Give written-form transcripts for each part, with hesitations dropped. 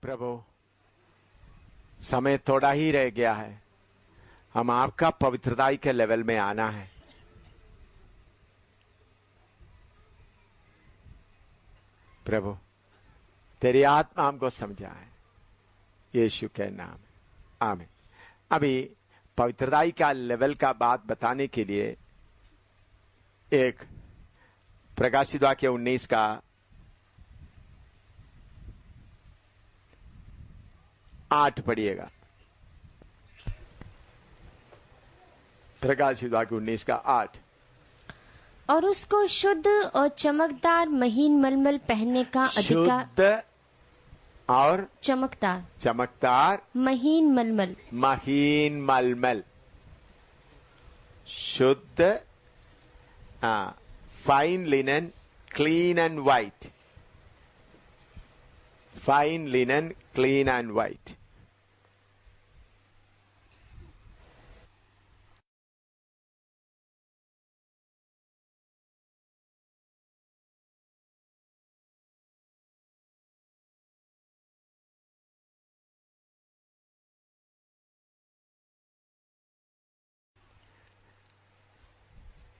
प्रभु, समय थोड़ा ही रह गया है, हम आपका पवित्रताई के लेवल में आना है। प्रभु, तेरी आत्मा हमको समझाए, यीशु के नाम, आमीन। अभी पवित्रताई का लेवल का बात बताने के लिए एक प्रकाशित वाक्य 19 का 8 पढ़िएगा। प्रकाशित वाक्य 19 का 8। और उसको शुद्ध और चमकदार महीन मलमल पहनने का अधिकार। शुद्ध और चमकदार महीन मलमल, शुद्ध, fine linen, clean and white, fine linen, clean and white.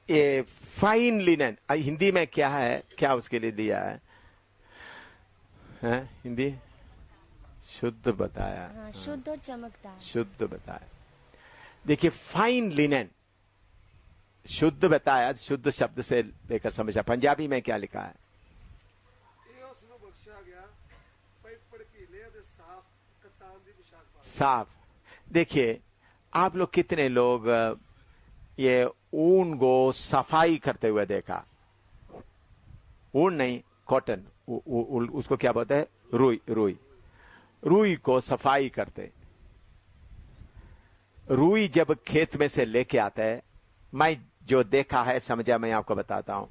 ये फाइन लिनन हिंदी में क्या है, क्या उसके लिए दिया है? हिंदी शुद्ध बताया। हाँ, शुद्ध और चमकदार, शुद्ध बताया। देखिए, फाइन लिनन शुद्ध बताया, शुद्ध शब्द से लेकर समझा। पंजाबी में क्या लिखा है? साफ। देखिए, आप लोग कितने लोग ये ऊन को सफाई करते हुए देखा? ऊन नहीं, कॉटन, उसको क्या बोलते हैं? रुई को सफाई करते। रुई जब खेत में से लेके आते हैं, मैं जो देखा है समझा, मैं आपको बताता हूं।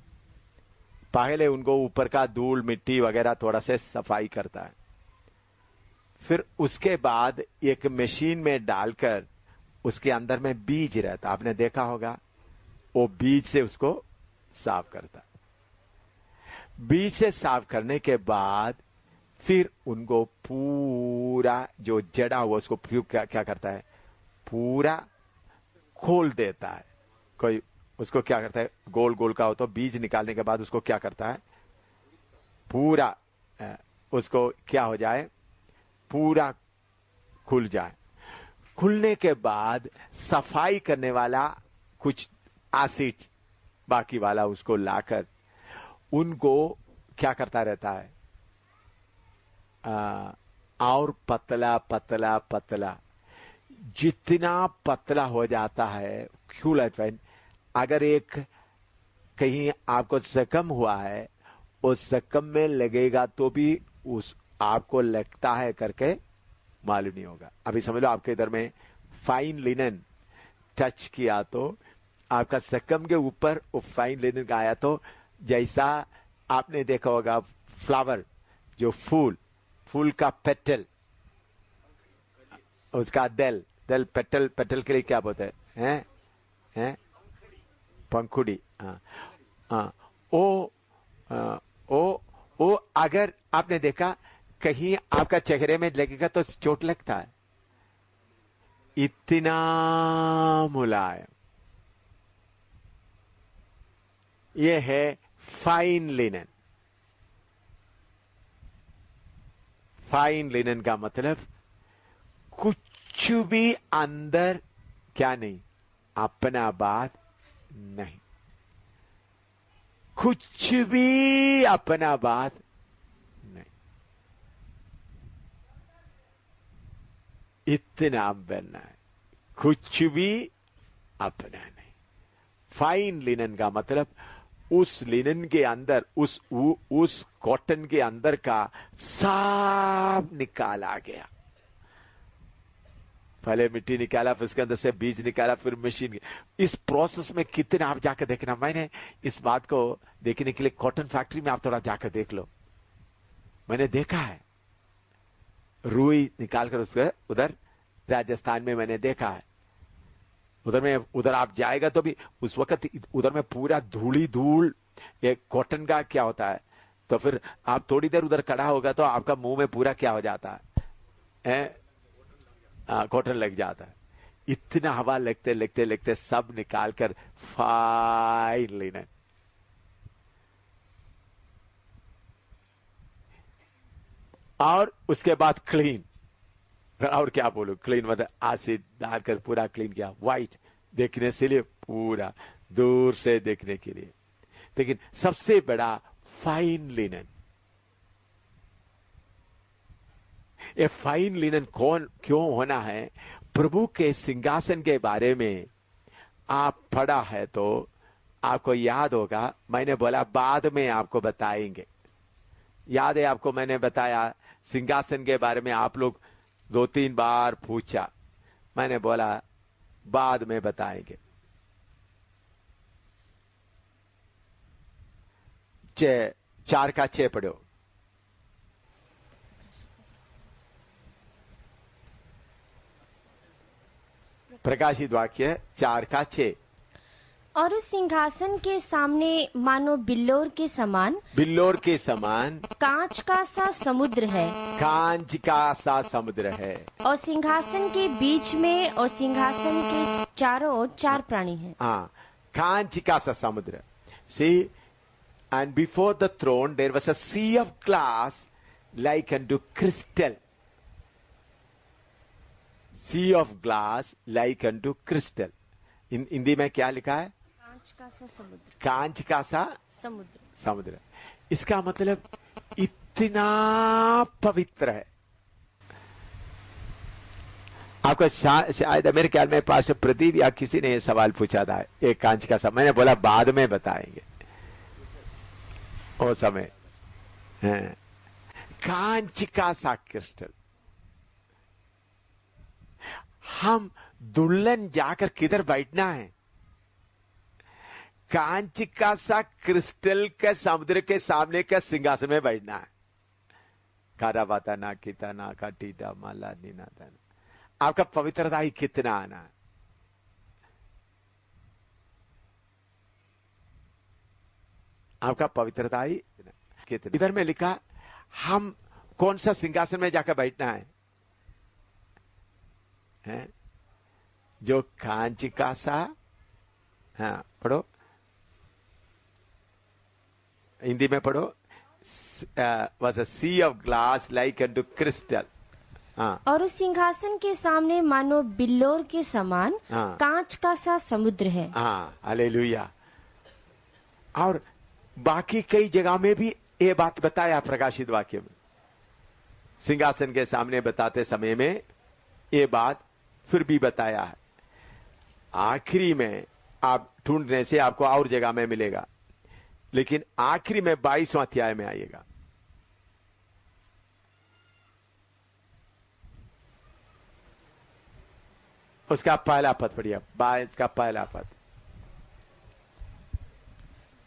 पहले उनको ऊपर का धूल मिट्टी वगैरह थोड़ा से सफाई करता है, फिर उसके बाद एक मशीन में डालकर उसके अंदर में बीज रहता, आपने देखा होगा, वो बीज से उसको साफ करता। बीज से साफ करने के बाद फिर उनको पूरा जो जड़ा हुआ उसको क्या करता है? पूरा खोल देता है। कोई उसको क्या करता है? गोल गोल का हो तो बीज निकालने के बाद उसको क्या करता है? पूरा उसको क्या हो जाए? पूरा खुल जाए। खुलने के बाद सफाई करने वाला कुछ एसिड बाकी वाला उसको लाकर उनको क्या करता रहता है? और पतला पतला पतला, जितना पतला हो जाता है, क्यों लगता है? अगर एक कहीं आपको जख्म हुआ है, उस जख्म में लगेगा तो भी उस आपको लगता है करके मालूम नहीं होगा। अभी समझ लो, आपके इधर में फाइन लिनन टच किया तो आपका जख्म के ऊपर वो फाइन लिनन का आया, तो जैसा आपने देखा होगा फ्लावर, जो फूल का पेटल, उसका दिल पेटल के लिए क्या बोलते हैं? पंखुड़ी। ओ अगर आपने देखा कहीं आपका चेहरे में लगेगा तो चोट लगता है, इतना मुलायम। ये है फाइन लिनन। फाइन लिनन का मतलब कुछ भी अंदर क्या नहीं, अपना बात नहीं, कुछ भी अपना बात नहीं, इतना बनना है, कुछ भी अपना नहीं। फाइन लिनन का मतलब उस लिनन के अंदर, उस कॉटन के अंदर का सब निकाला गया। पहले मिट्टी निकाला, फिर उसके अंदर से बीज निकाला, फिर मशीन। इस प्रोसेस में कितने आप जाकर देखना, मैंने इस बात को देखने के लिए कॉटन फैक्ट्री में आप थोड़ा जाकर देख लो, मैंने देखा है। रुई निकालकर उसके उधर राजस्थान में मैंने देखा है। उधर आप जाएगा तो भी उस वक्त उधर में पूरा धूल एक कॉटन का क्या होता है, तो फिर आप थोड़ी देर उधर खड़ा होगा तो आपका मुंह में पूरा क्या हो जाता है? कॉटन लग जाता है। इतना हवा लगते लगते लगते सब निकाल कर फाइन लिनन, और उसके बाद क्लीन। और क्या बोलूं, क्लीन मतलब एसिड डालकर पूरा क्लीन किया, व्हाइट देखने से लिए, पूरा दूर से देखने के लिए। लेकिन सबसे बड़ा फाइन लिनन। ये फाइन लिनन कौन क्यों होना है? प्रभु के सिंहासन के बारे में आप पढ़ा है तो आपको याद होगा, मैंने बोला बाद में आपको बताएंगे। याद है आपको, मैंने बताया सिंहासन के बारे में आप लोग 2-3 बार पूछा, मैंने बोला बाद में बताएंगे। 4 का 6 पढ़ो। प्रकाशित वाक्य 4 का 6। और उस सिंहासन के सामने मानो बिल्लोर के समान कांच का सा समुद्र है। कांच का सा समुद्र है। और सिंहासन के बीच में और सिंहासन के चारों ओर 4 प्राणी हैं। हाँ, कांच का सा समुद्र। See, and before the throne there was a sea of glass like unto crystal. Sea of glass like unto crystal. Hindi में क्या लिखा है? कांच का सा समुद्र। कांच का सा समुद्र। इसका मतलब इतना पवित्र है। आपको शायद मेरे ख्याल में पास्टर प्रदीप या किसी ने ये सवाल पूछा था, एक कांच का सा। मैंने बोला बाद में बताएंगे वो समय। कांच का सा क्रिस्टल। हम दुल्हन जाकर किधर बैठना है? कांच का सा क्रिस्टल के समुद्र के सामने का सिंहासन में बैठना है। कारावाता ना किता ना का टीटा माला नीना दाना। आपका पवित्रता ही कितना आना है। आपका पवित्रता ही कितना। इधर में लिखा हम कौन सा सिंहासन में जाकर बैठना है? जो कांच का सा, हाँ पढ़ो, हिंदी में पढ़ो। was a sea of glass like unto crystal. हाँ। और उस सिंहासन के सामने मानो बिल्लोर के समान हाँ। कांच का सा समुद्र है। हाँ, हालेलुया। और बाकी कई जगह में भी ये बात बताया प्रकाशित वाक्य में। सिंहासन के सामने बताते समय में ये बात फिर भी बताया है। आखिरी में आप ढूंढने से आपको और जगह में मिलेगा, लेकिन आखिरी में 22वां अध्याय में आएगा। उसका पहला पद पढ़िए, 22 का पहला पद।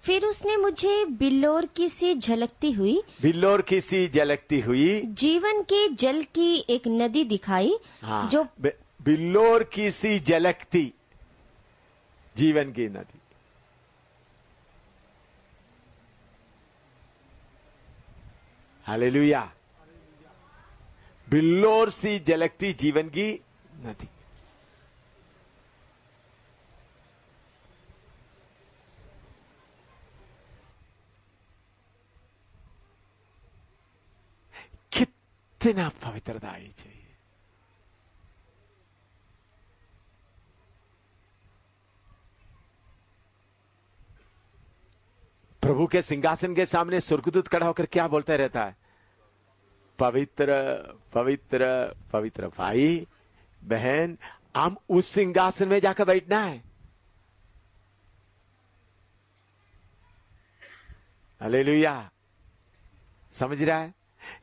फिर उसने मुझे बिल्लोर की सी झलकती हुई जीवन के जल की एक नदी दिखाई। हाँ, जो बिल्लोर की सी झलकती जीवन की नदी। हालेलुया। बिल्लोर सी झलकती जीवन की नदी। कितना पवित्रता ही चाहिए। प्रभु के सिंहासन के सामने स्वर्गदूत खड़ा होकर क्या बोलता रहता है? पवित्र पवित्र पवित्र। भाई बहन, हम उस सिंहासन में जाकर बैठना है। हालेलुया। समझ रहा है?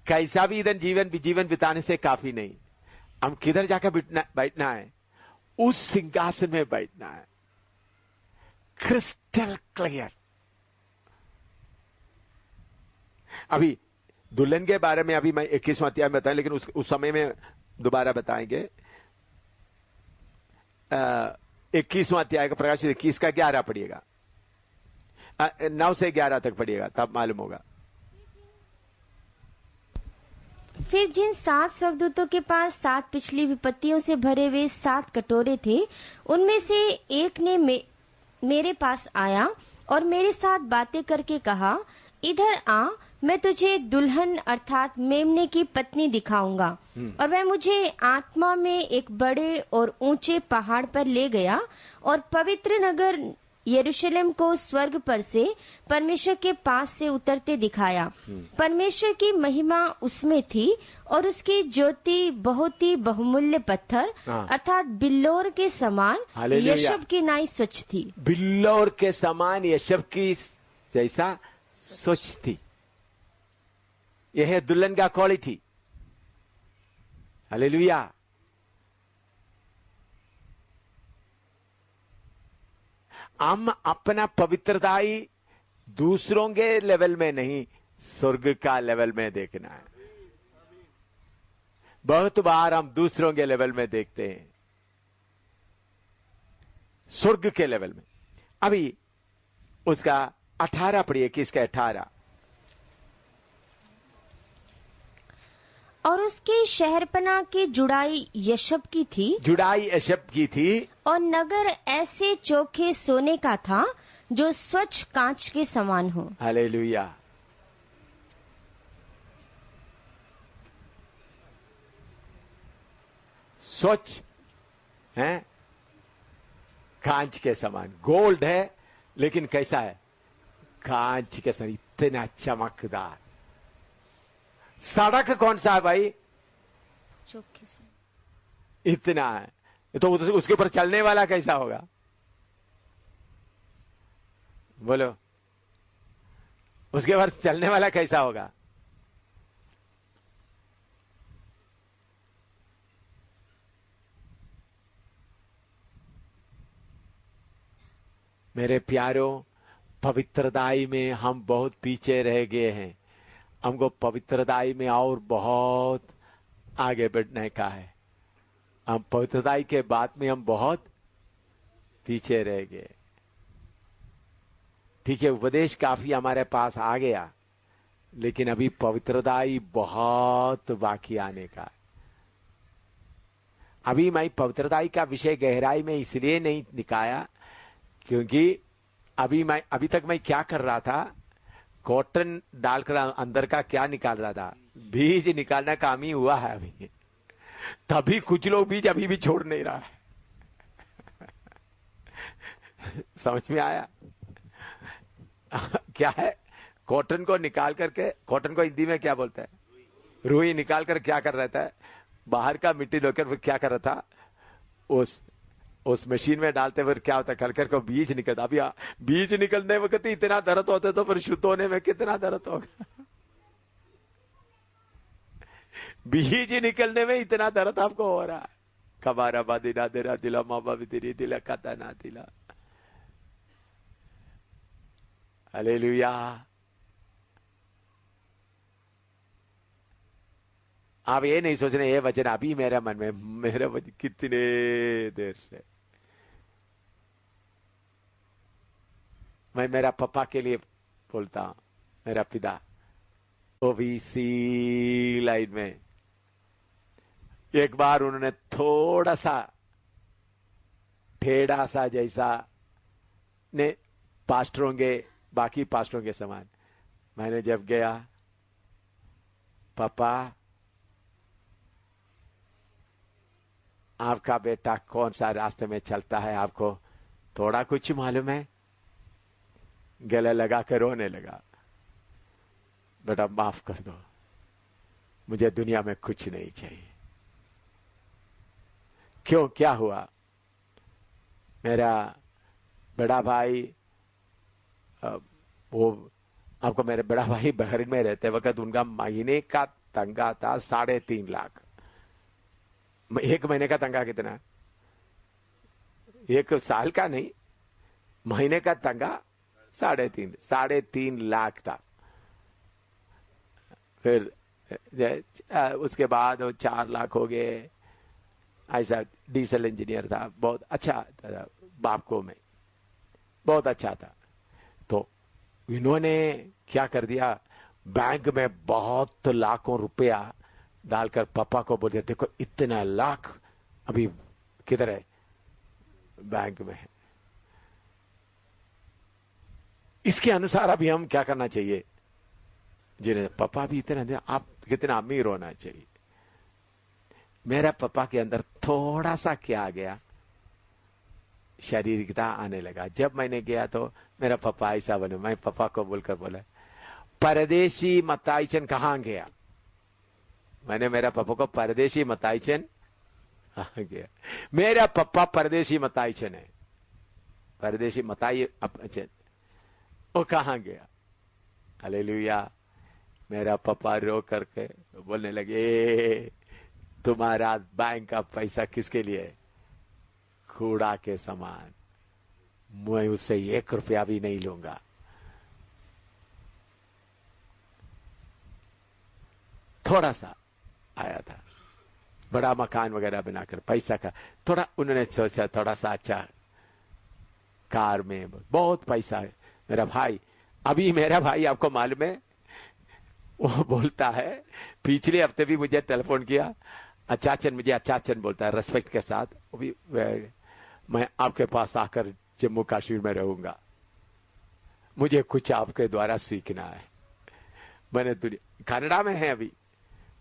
कैसा भी इधर जीवन बिताने से काफी नहीं। हम किधर जाकर बैठना है? उस सिंहासन में बैठना है। Crystal clear. अभी दुल्हन के बारे में अभी मैं 21वां अध्याय में बताया, लेकिन उस समय में दोबारा बताएंगे। 21वां अध्याय का प्रकाशित 21 का 11 पढ़िएगा, 9 से 11 तक पढ़िएगा, तब मालूम होगा। फिर जिन 7 स्वर्गदूतों के पास 7 पिछली विपत्तियों से भरे हुए 7 कटोरे थे, उनमें से एक ने मेरे पास आया और मेरे साथ बातें करके कहा, इधर आ, मैं तुझे दुल्हन अर्थात मेमने की पत्नी दिखाऊंगा। और वह मुझे आत्मा में एक बड़े और ऊंचे पहाड़ पर ले गया और पवित्र नगर यरूशलेम को स्वर्ग पर से परमेश्वर के पास से उतरते दिखाया। परमेश्वर की महिमा उसमें थी और उसकी ज्योति बहुत ही बहुमूल्य पत्थर अर्थात बिल्लोर के समान यशब की नाई स्वच्छ थी। बिल्लोर के समान यशब की जैसा स्वच्छ थी। यह है दुल्हन का क्वालिटी। हालेलुया। हम अपना पवित्रताई दूसरों के लेवल में नहीं, स्वर्ग का लेवल में देखना है। बहुत बार हम दूसरों के लेवल में देखते हैं, स्वर्ग के लेवल में। अभी उसका 18 पढ़िए, किसका 18। और उसकी शहरपना की जुड़ाई यशब की थी, जुड़ाई यशब की थी, और नगर ऐसे चोखे सोने का था जो स्वच्छ कांच के समान हो। हालेलुया। स्वच्छ है, कांच के समान। गोल्ड है लेकिन कैसा है? कांच के समान, इतना चमकदार। सड़क कौन सा है भाई? चोखे से इतना है, तो उसके ऊपर चलने वाला कैसा होगा? बोलो, उसके ऊपर चलने वाला कैसा होगा? मेरे प्यारों, पवित्रताई में हम बहुत पीछे रह गए हैं। हमको पवित्रताई में और बहुत आगे बढ़ने का है। हम पवित्रताई के बाद में हम बहुत पीछे रह गए। ठीक है, उपदेश काफी हमारे पास आ गया, लेकिन अभी पवित्रताई बहुत बाकी आने का है। अभी मैं पवित्रताई का विषय गहराई में इसलिए नहीं निकाया क्योंकि अभी तक मैं क्या कर रहा था, कॉटन डालकर अंदर का क्या निकाल रहा था, बीज निकालना काम ही हुआ है अभी। तभी कुछ लोग बीज अभी भी छोड़ नहीं रहा है। समझ में आया? क्या है? कॉटन को निकाल करके, कॉटन को हिंदी में क्या बोलते हैं? रुई निकाल कर क्या कर रहा था? बाहर का मिट्टी लेकर फिर क्या कर रहा था? उस मशीन में डालते हुए क्या होता है, खलकर को बीज निकलता। अभी बीज निकलने वक्त इतना दर्द होता है, तो फिर शुद्ध होने में कितना दर्द होगा? बीज निकलने में इतना दर्द आपको हो रहा है। कबारा बादिना देरा दिला माबा विदिरी दिला कता ना दिला। हालेलुया। आप ये नहीं सोच रहे ये वचन अभी मेरे मन में, मेरा वचन कितने देर से मैं मेरा पापा के लिए बोलता हूं। मेरा पिता ओबीसी लाइन में, एक बार उन्होंने थोड़ा सा टेढ़ा सा जैसा ने पास्टरों के, बाकी पास्टरों के समान, मैंने जब गया, पापा आपका बेटा कौन सा रास्ते में चलता है आपको थोड़ा कुछ मालूम है? गले लगा कर रोने लगा, बेटा माफ कर दो, मुझे दुनिया में कुछ नहीं चाहिए। क्यों, क्या हुआ? मेरा बड़ा भाई, वो आपको, मेरे बड़ा भाई बहरीन में रहते वक्त उनका महीने का तंगा था 3.5 लाख। एक महीने का तंगा कितना? एक साल का नहीं, महीने का तंगा 3.5 लाख था। फिर उसके बाद वो 4 लाख हो गए। ऐसा डीजल इंजीनियर था, बहुत अच्छा था, बापको में बहुत अच्छा था। तो इन्होंने क्या कर दिया, बैंक में बहुत लाखों रुपया डालकर पापा को बोलते देखो इतना लाख अभी किधर है, बैंक में है। इसके अनुसार अभी हम क्या करना चाहिए, जिन्हें पापा भी इतना दे, आप कितना अमीर होना चाहिए। मेरा पापा के अंदर थोड़ा सा क्या आ गया, शारीरिकता आने लगा। जब मैंने गया तो मेरा पापा ऐसा बने, मैं पापा को बोलकर बोला परदेशी मताइचन कहाँ गया। मैंने मेरा पापा को परदेशी मताइचन कहाँ गया। मेरा पापा परदेशी मताइचन है, परदेशी मताई वो कहाँ गया। हालेलुया। मेरा पापा रो करके बोलने लगे तुम्हारा बैंक का पैसा किसके लिए है, कूड़ा के समान, मैं उससे 1 रुपया भी नहीं लूंगा। थोड़ा सा आया था, बड़ा मकान वगैरह बनाकर पैसा का थोड़ा उन्होंने सोचा, थोड़ा सा अच्छा कार में बहुत पैसा है। मेरा भाई, अभी मेरा भाई आपको मालूम है, वो बोलता है, पिछले हफ्ते भी मुझे टेलीफोन किया, अचाचन, मुझे अचाचन बोलता है रेस्पेक्ट के साथ। वो भी मैं आपके पास आकर जम्मू कश्मीर में रहूंगा, मुझे कुछ आपके द्वारा सीखना है। मैंने कनाडा में है अभी।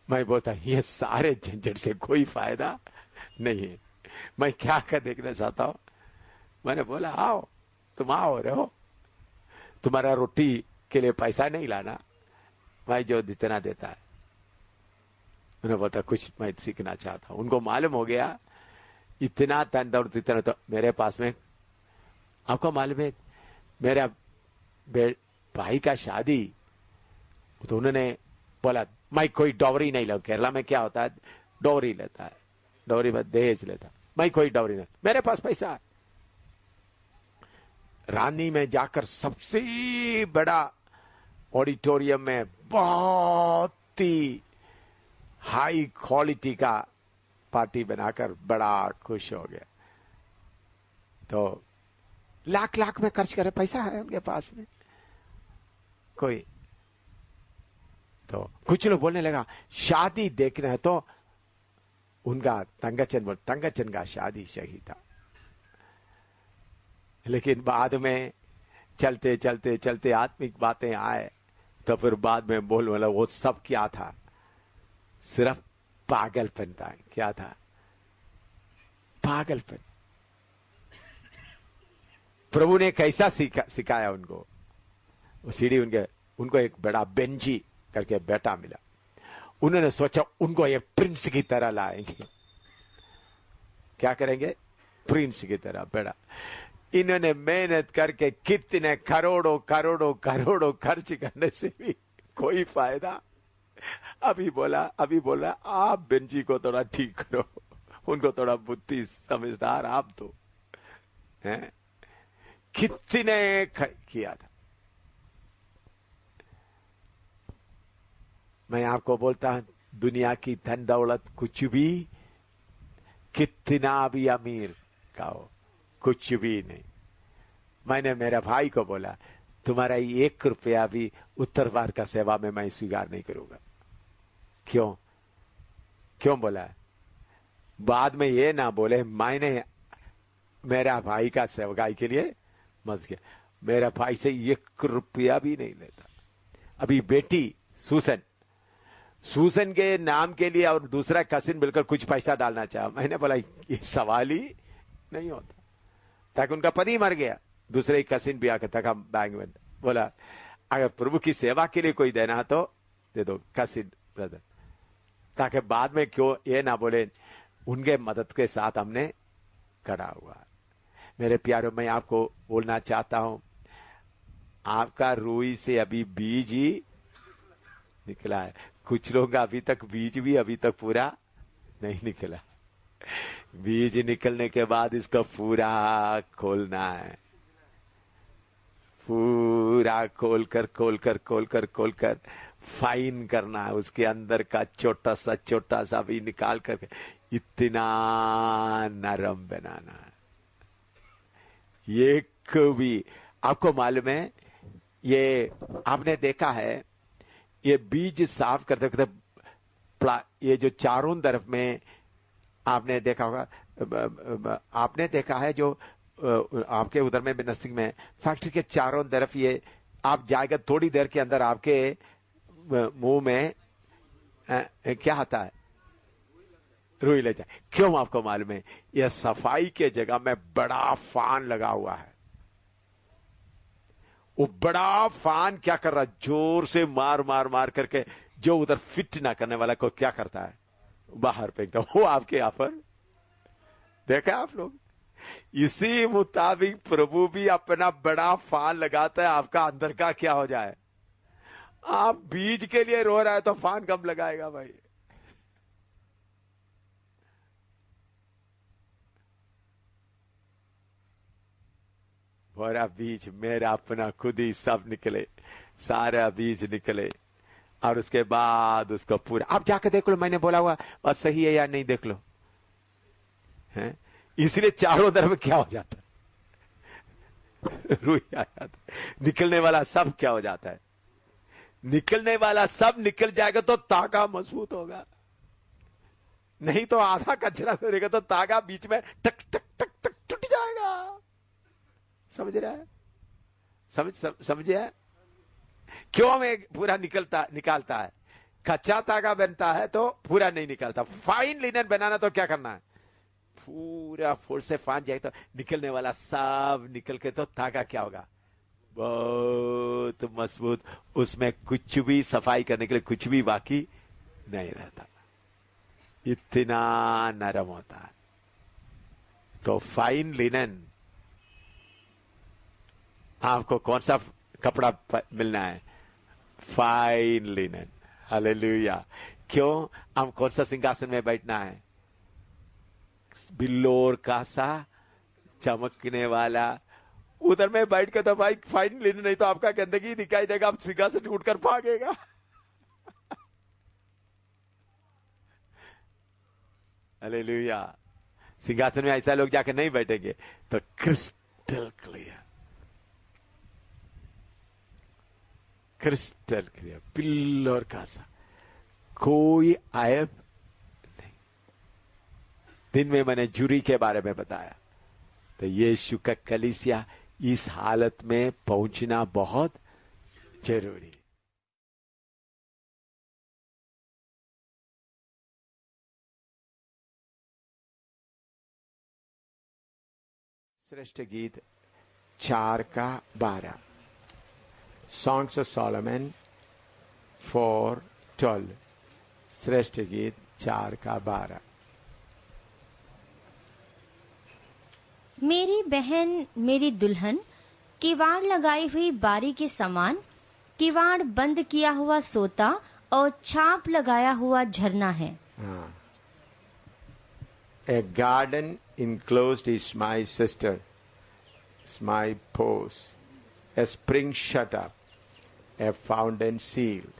मैं बोलता ये सारे झंझट से कोई फायदा नहीं है, मैं क्या कर देखना चाहता हूं। मैंने बोला आओ, तुम आओ रहो, तुम्हारा रोटी के लिए पैसा नहीं लाना, भाई जो जितना देता है। उन्होंने बोलता कुछ मैं सीखना चाहता हूं। उनको मालूम हो गया इतना धन दौलत इतना तो मेरे पास में। आपको मालूम है मेरा भाई का शादी, तो उन्होंने बोला मैं कोई डॉवरी नहीं लूं। केरला में क्या होता है, डॉवरी लेता है, डॉवरी में दहेज लेता है। मैं कोई डॉवरी नहीं, मेरे पास पैसा है। रानी में जाकर सबसे बड़ा ऑडिटोरियम में बहुत ही हाई क्वालिटी का पार्टी बनाकर बड़ा खुश हो गया। तो लाख लाख में खर्च करे, पैसा है उनके पास में कोई। तो कुछ लोग बोलने लगा शादी देखना है तो उनका तंगचन का शादी सही था। लेकिन बाद में चलते चलते चलते आत्मिक बातें आए तो फिर बाद में बोल बोला वो सब क्या था, सिर्फ पागलपन था। क्या था, पागलपन। प्रभु ने कैसा सिखाया उनको, वो सीढ़ी उनको एक बड़ा बेंजी करके बेटा मिला। उन्होंने सोचा उनको ये प्रिंस की तरह लाएंगे। क्या करेंगे, प्रिंस की तरह बेटा। इन्होंने मेहनत करके कितने करोड़ों करोड़ों करोड़ों खर्च करने से भी कोई फायदा। अभी बोला आप बेंजी को थोड़ा ठीक करो, उनको थोड़ा बुद्धि समझदार आप दो। हैं कितने किया था। मैं आपको बोलता हूं दुनिया की धन दौलत कुछ भी, कितना भी अमीर का हो, कुछ भी नहीं। मैंने मेरे भाई को बोला तुम्हारा 1 रुपया भी उत्तर भारत का सेवा में मैं स्वीकार नहीं करूंगा। क्यों बोला, बाद में ये ना बोले मैंने मेरा भाई का सेवकाई के लिए मत किया। मेरा भाई से 1 रुपया भी नहीं लेता। अभी बेटी सूसन के नाम के लिए और दूसरा कसिन मिलकर कुछ पैसा डालना चाहा। मैंने बोला ये सवाल ही नहीं होता, ताकि उनका पति मर गया, दूसरे कसिन भी आकर तक बैंक में बोला अगर प्रभु की सेवा के लिए कोई देना तो दे दो कसिन ब्रदर, ताकि बाद में क्यों ये ना बोले उनके मदद के साथ हमने खड़ा हुआ। मेरे प्यारों, मैं आपको बोलना चाहता हूं आपका रूई से अभी बीज ही निकला है। कुछ लोगों का अभी तक बीज भी अभी तक पूरा नहीं निकला। बीज निकलने के बाद इसको पूरा खोलना है, पूरा खोलकर फाइन करना है। उसके अंदर का छोटा सा भी निकाल करके इतना नरम बनाना है। एक भी आपको मालूम है, ये आपने देखा है, ये बीज साफ करते करते ये जो चारों तरफ में आपने देखा होगा, आपने देखा है जो आपके उधर में नस्तिक में फैक्ट्री के चारों तरफ ये आप जाएगा थोड़ी देर के अंदर आपके मुंह में क्या आता है, रुई ले जाए। क्यों आपको मालूम है? यह सफाई के जगह में बड़ा फान लगा हुआ है। वो बड़ा फान क्या कर रहा है, जोर से मार मार मार करके जो उधर फिट ना करने वाला को क्या करता है, बाहर फेंकता। वो आपके यहां पर देखा आप लोग। इसी मुताबिक प्रभु भी अपना बड़ा फान लगाता है आपका अंदर का क्या हो जाए। आप बीज के लिए रो रहा है तो फान कम लगाएगा भाई। मेरा बीज, मेरा अपना खुद ही सब निकले, सारा बीज निकले, और उसके बाद उसको पूरा आप जाकर देख लो, मैंने बोला हुआ बस सही है या नहीं देख लो, हैं? इसलिए चारों तरफ क्या हो जाता है, रुई आ जाता है, निकलने वाला सब क्या हो जाता है, निकलने वाला सब निकल जाएगा तो तागा मजबूत होगा, नहीं तो आधा कचरा रहेगा तो तागा बीच में टक टक टक टक टूट जाएगा। समझ रहा है? समझे? क्यों हमें पूरा निकालता है? कच्चा तागा बनता है तो पूरा नहीं निकालता। फाइन लिनन बनाना तो क्या करना है, पूरा फोर्स से फान जाए तो निकलने वाला सब निकल के तो तागा क्या होगा, बहुत मजबूत, उसमें कुछ भी सफाई करने के लिए कुछ भी बाकी नहीं रहता, इतना नरम होता है। तो फाइन लिनन, आपको कौन सा कपड़ा मिलना है? Fine linen. हालेलुया। क्यों? हम कौन सा सिंहासन में बैठना है? बिल्लोर का सा चमकने वाला। उधर में बैठ के तो भाई फाइन लिनन, नहीं तो आपका गंदगी दिखाई देगा, आप सिंहासन उठकर भागेगा। हालेलुया। सिंहासन में ऐसा लोग जाकर नहीं बैठेंगे। तो क्रिस्टल क्लियर, क्रिस्टल क्लियर, बिल्लोर का सा, कोई ऐब नहीं। दिन में मैंने जूरी के बारे में बताया, तो यीशु का कलीसिया इस हालत में पहुंचना बहुत जरूरी। श्रेष्ठ गीत 4:12, सॉन्ग्स ऑफ सोलोमन 4:12, श्रेष्ठ गीत 4:12। मेरी बहन मेरी दुल्हन किवाड़ लगाई हुई बारी के समान, किवाड़ बंद किया हुआ सोता और छाप लगाया हुआ झरना है। A garden enclosed is my sister, is my post, a spring shut up, a fountain sealed.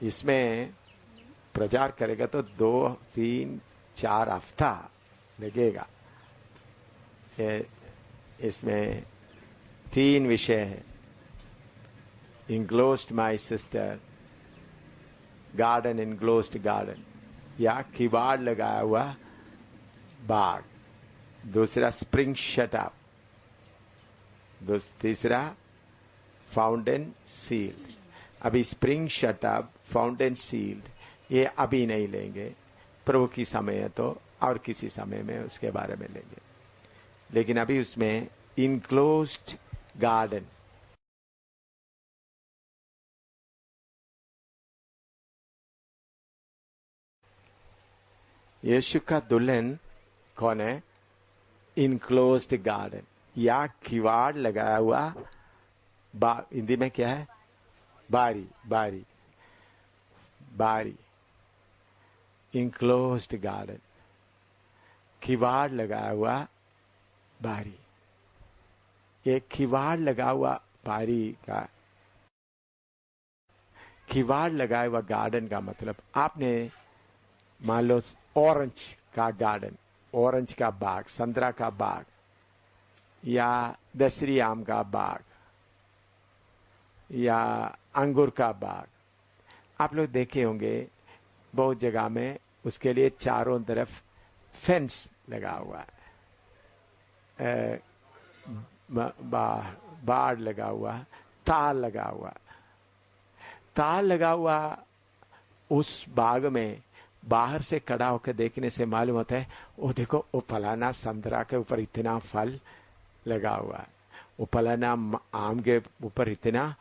इसमें प्रचार करेगा तो 2, 3, 4 हफ्ता लगेगा। इसमें 3 विषय है, enclosed my sister, garden enclosed garden, या किवाड़ लगाया हुआ बाग, दूसरा स्प्रिंग शटअप, तीसरा फाउंटेन सील्ड। अभी स्प्रिंग शटअप, फाउंटेन सील्ड ये अभी नहीं लेंगे, प्रभु की समय है तो और किसी समय में उसके बारे में लेंगे, लेकिन अभी उसमें इनक्लोज्ड गार्डन, यीशु का दुल्हन कौन है? इनक्लोज्ड गार्डन या किवाड़ लगाया हुआ बाग, हिंदी में क्या है? बारी, बारी, बारी, इनक्लोज्ड गार्डन, किवाड़ लगाया हुआ बारी। एक किवाड़ लगा हुआ बारी का, किवाड़ लगाया हुआ गार्डन का मतलब, आपने मान लो ऑरेंज का गार्डन, ऑरेंज का बाग, संतरा का बाग, या दशहरी आम का बाग, या अंगूर का बाग, आप लोग देखे होंगे बहुत जगह में उसके लिए चारों तरफ फेंस लगा हुआ है, बाड़ लगा हुआ, तार लगा हुआ। तार लगा हुआ उस बाग में बाहर से खड़ा होकर देखने से मालूम होता है, वो देखो वो फलाना संतरा के ऊपर इतना फल लगा हुआ है, वो फलाना आम के ऊपर इतना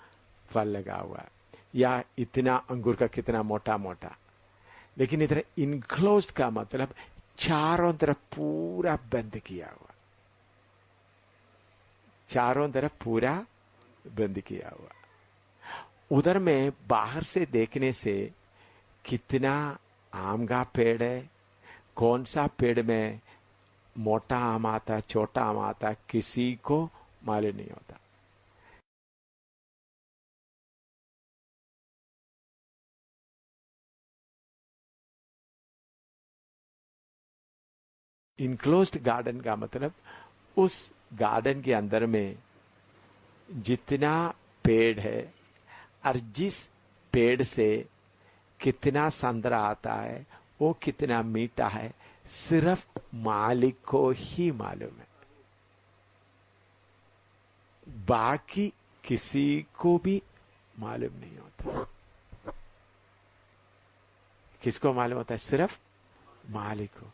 फल लगा हुआ है, या इतना अंगूर का कितना मोटा मोटा। लेकिन इधर इनक्लोज्ड का मतलब चारों तरफ पूरा बंद किया हुआ, चारों तरफ पूरा बंद किया हुआ। उधर में बाहर से देखने से कितना आम का पेड़ है, कौन सा पेड़ में मोटा आम आता, छोटा आम आता, किसी को मालूम नहीं होता। इनक्लोज्ड गार्डन का मतलब उस गार्डन के अंदर में जितना पेड़ है और जिस पेड़ से कितना संतरा आता है, वो कितना मीठा है, सिर्फ मालिक को ही मालूम है। बाकी किसी को भी मालूम नहीं होता। किसको मालूम होता है? सिर्फ मालिक को।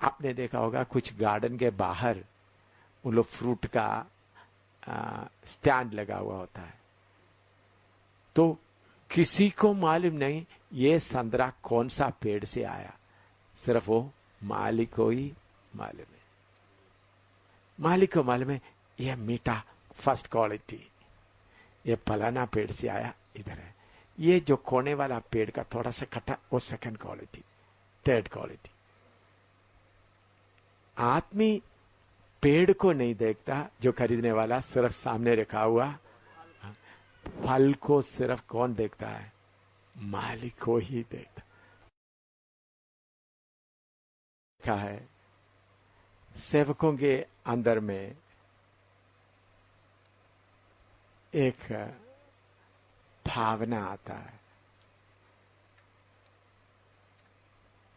आपने देखा होगा कुछ गार्डन के बाहर उन लोग फ्रूट का स्टैंड लगा हुआ होता है, तो किसी को मालूम नहीं ये संतरा कौन सा पेड़ से आया, सिर्फ वो मालिक को ही मालूम है। मालिक को मालूम है ये मीठा फर्स्ट क्वालिटी, ये फलाना पेड़ से आया इधर है, ये जो कोने वाला पेड़ का थोड़ा सा खट्टा वो सेकंड क्वालिटी, थर्ड क्वालिटी। आदमी पेड़ को नहीं देखता, जो खरीदने वाला सिर्फ सामने रखा हुआ फल को सिर्फ कौन देखता है? मालिक को ही देखता है। सेवकों के अंदर में एक भावना आता है,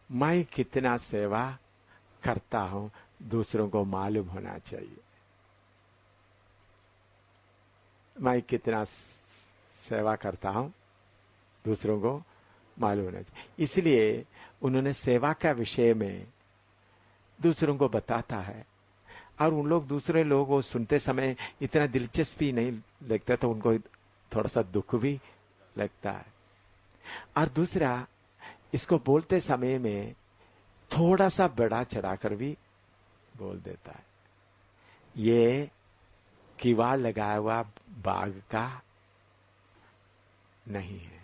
मैं कितना सेवा करता हूं दूसरों को मालूम होना चाहिए, मैं कितना सेवा करता हूं दूसरों को मालूम होना चाहिए। इसलिए उन्होंने सेवा का विषय में दूसरों को बताता है, और उन लोग दूसरे लोगों को सुनते समय इतना दिलचस्पी नहीं लगता, तो उनको थोड़ा सा दुख भी लगता है। और दूसरा, इसको बोलते समय में थोड़ा सा बड़ा चढ़ाकर भी बोल देता है। ये किवाड़ लगाया हुआ बाग का नहीं है,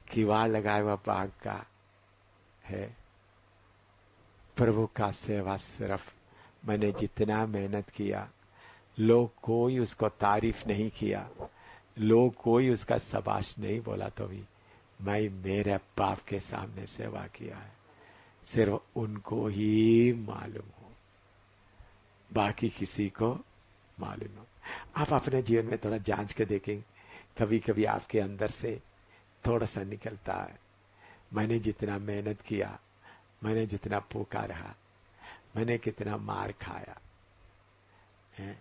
किवाड़ लगाया हुआ बाग का है प्रभु का सेवा। सिर्फ मैंने जितना मेहनत किया, लोग कोई उसको तारीफ नहीं किया, लोग कोई उसका शाबाश नहीं बोला, तो भी मैं मेरे बाप के सामने सेवा किया है, सिर्फ उनको ही मालूम हो, बाकी किसी को मालूम हो। आप अपने जीवन में थोड़ा जांच के देखेंगे, कभी कभी आपके अंदर से थोड़ा सा निकलता है, मैंने जितना मेहनत किया, मैंने जितना भूखा रहा, मैंने कितना मार खाया है,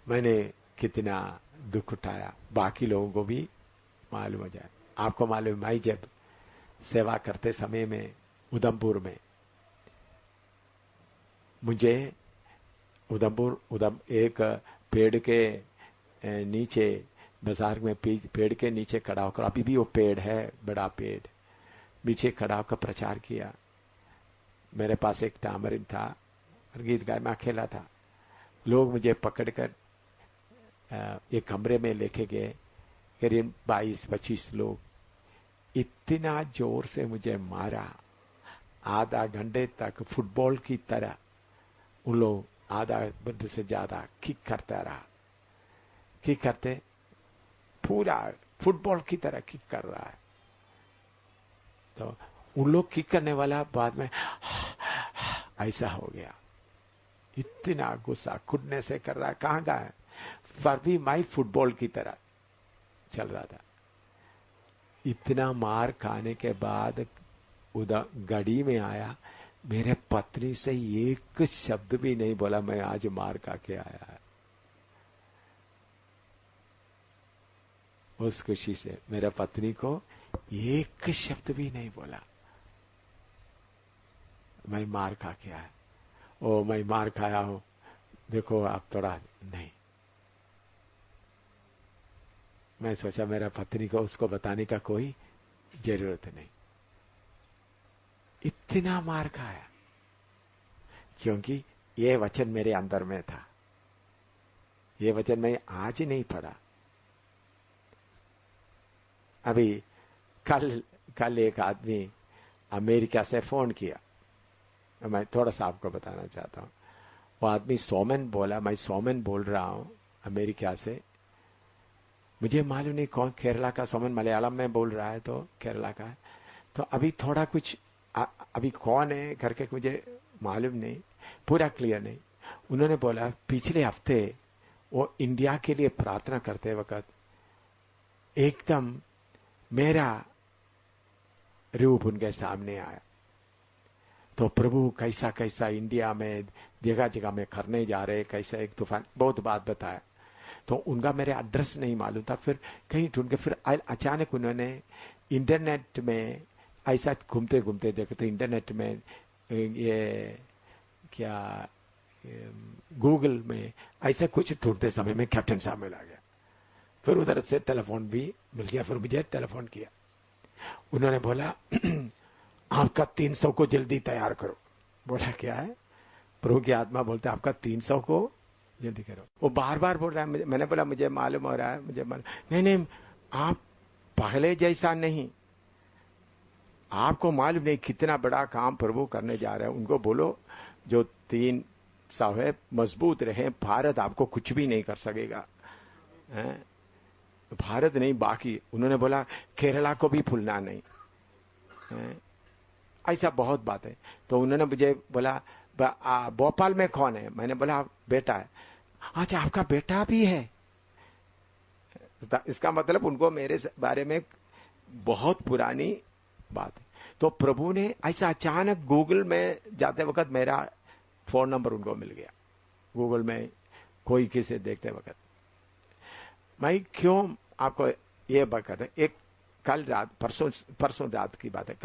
मैंने कितना दुख उठाया, बाकी लोगों को भी मालूम हो जाए। आपको मालूम, मैं जब सेवा करते समय में उधमपुर में, मुझे एक पेड़ के नीचे, बाजार में पेड़ के नीचे खड़ा होकर, अभी भी वो पेड़ है, बड़ा पेड़, पीछे खड़ा होकर प्रचार किया। मेरे पास एक टामरिन था और गीत गाय, मैं अकेला था। लोग मुझे पकड़कर एक कमरे में लेके गए, करीब 22-25 लोग, इतना जोर से मुझे मारा, आधा घंटे तक फुटबॉल की तरह उन लोग आधा घंटे से ज्यादा किक करता रहा, किक करते, पूरा फुटबॉल की तरह किक कर रहा है। तो उन लोग किक करने वाला बाद में ऐसा हो गया, इतना गुस्सा खुदने से कर रहा है, कहाँ का है, फिर भी मैं फुटबॉल की तरह चल रहा था। इतना मार खाने के बाद उधर गाड़ी में आया, मेरे पत्नी से एक शब्द भी नहीं बोला, मैं आज मार खा के आया है। उस खुशी से मेरे पत्नी को एक शब्द भी नहीं बोला, मैं मार खा के आया। ओ मैं मार खाया हूं, देखो आप थोड़ा नहीं। मैं सोचा मेरा पत्नी को उसको बताने का कोई जरूरत नहीं, इतना मार खाया, क्योंकि ये वचन मेरे अंदर में था। ये वचन मैं आज नहीं पढ़ा। अभी कल एक आदमी अमेरिका से फोन किया, मैं थोड़ा सा आपको बताना चाहता हूं। वो आदमी सोमन बोला, मैं सोमन बोल रहा हूं अमेरिका से। मुझे मालूम नहीं कौन, केरला का सोमन, मलयालम में बोल रहा है तो केरला का है। तो अभी थोड़ा कुछ अभी कौन है करके मुझे मालूम नहीं, पूरा क्लियर नहीं। उन्होंने बोला पिछले हफ्ते वो इंडिया के लिए प्रार्थना करते वक्त एकदम मेरा रूप उनके सामने आया। तो प्रभु कैसा कैसा इंडिया में जगह जगह में करने जा रहे, कैसा एक तूफान, बहुत बात बताया। तो उनका मेरे एड्रेस नहीं मालूम था, फिर कहीं ढूंढ के फिर अचानक उन्होंने इंटरनेट में ऐसा घूमते घूमते देखे तो इंटरनेट में ये क्या गूगल में ऐसा कुछ ढूंढते समय में कैप्टन साहब मिल आ गया। फिर उधर से टेलीफोन भी मिल गया, फिर मुझे टेलीफोन किया। उन्होंने बोला आपका 300 को जल्दी तैयार करो। बोला क्या है? प्रभु की आत्मा बोलते आपका 300 को जल्दी करो। वो बार बार बोल रहा है। मैंने बोला मुझे मालूम हो रहा है, मुझे मालूम नहीं, आप पहले जैसा नहीं, आपको मालूम नहीं कितना बड़ा काम प्रभु करने जा रहे हैं। उनको बोलो जो 300 है मजबूत रहे, भारत आपको कुछ भी नहीं कर सकेगा। भारत नहीं बाकी, उन्होंने बोला केरला को भी भूलना नहीं। ऐसा बहुत बात है। तो उन्होंने मुझे बोला भोपाल में कौन है? मैंने बोला बेटा है। अच्छा आपका बेटा भी है? इसका मतलब उनको मेरे बारे में बहुत पुरानी बात है। तो प्रभु ने ऐसा अचानक गूगल में जाते वक्त मेरा फोन नंबर उनको मिल गया, गूगल में कोई किसे देखते वक्त। मैं क्यों आपको ये बात है, एक कल रात परसों रात की बात है,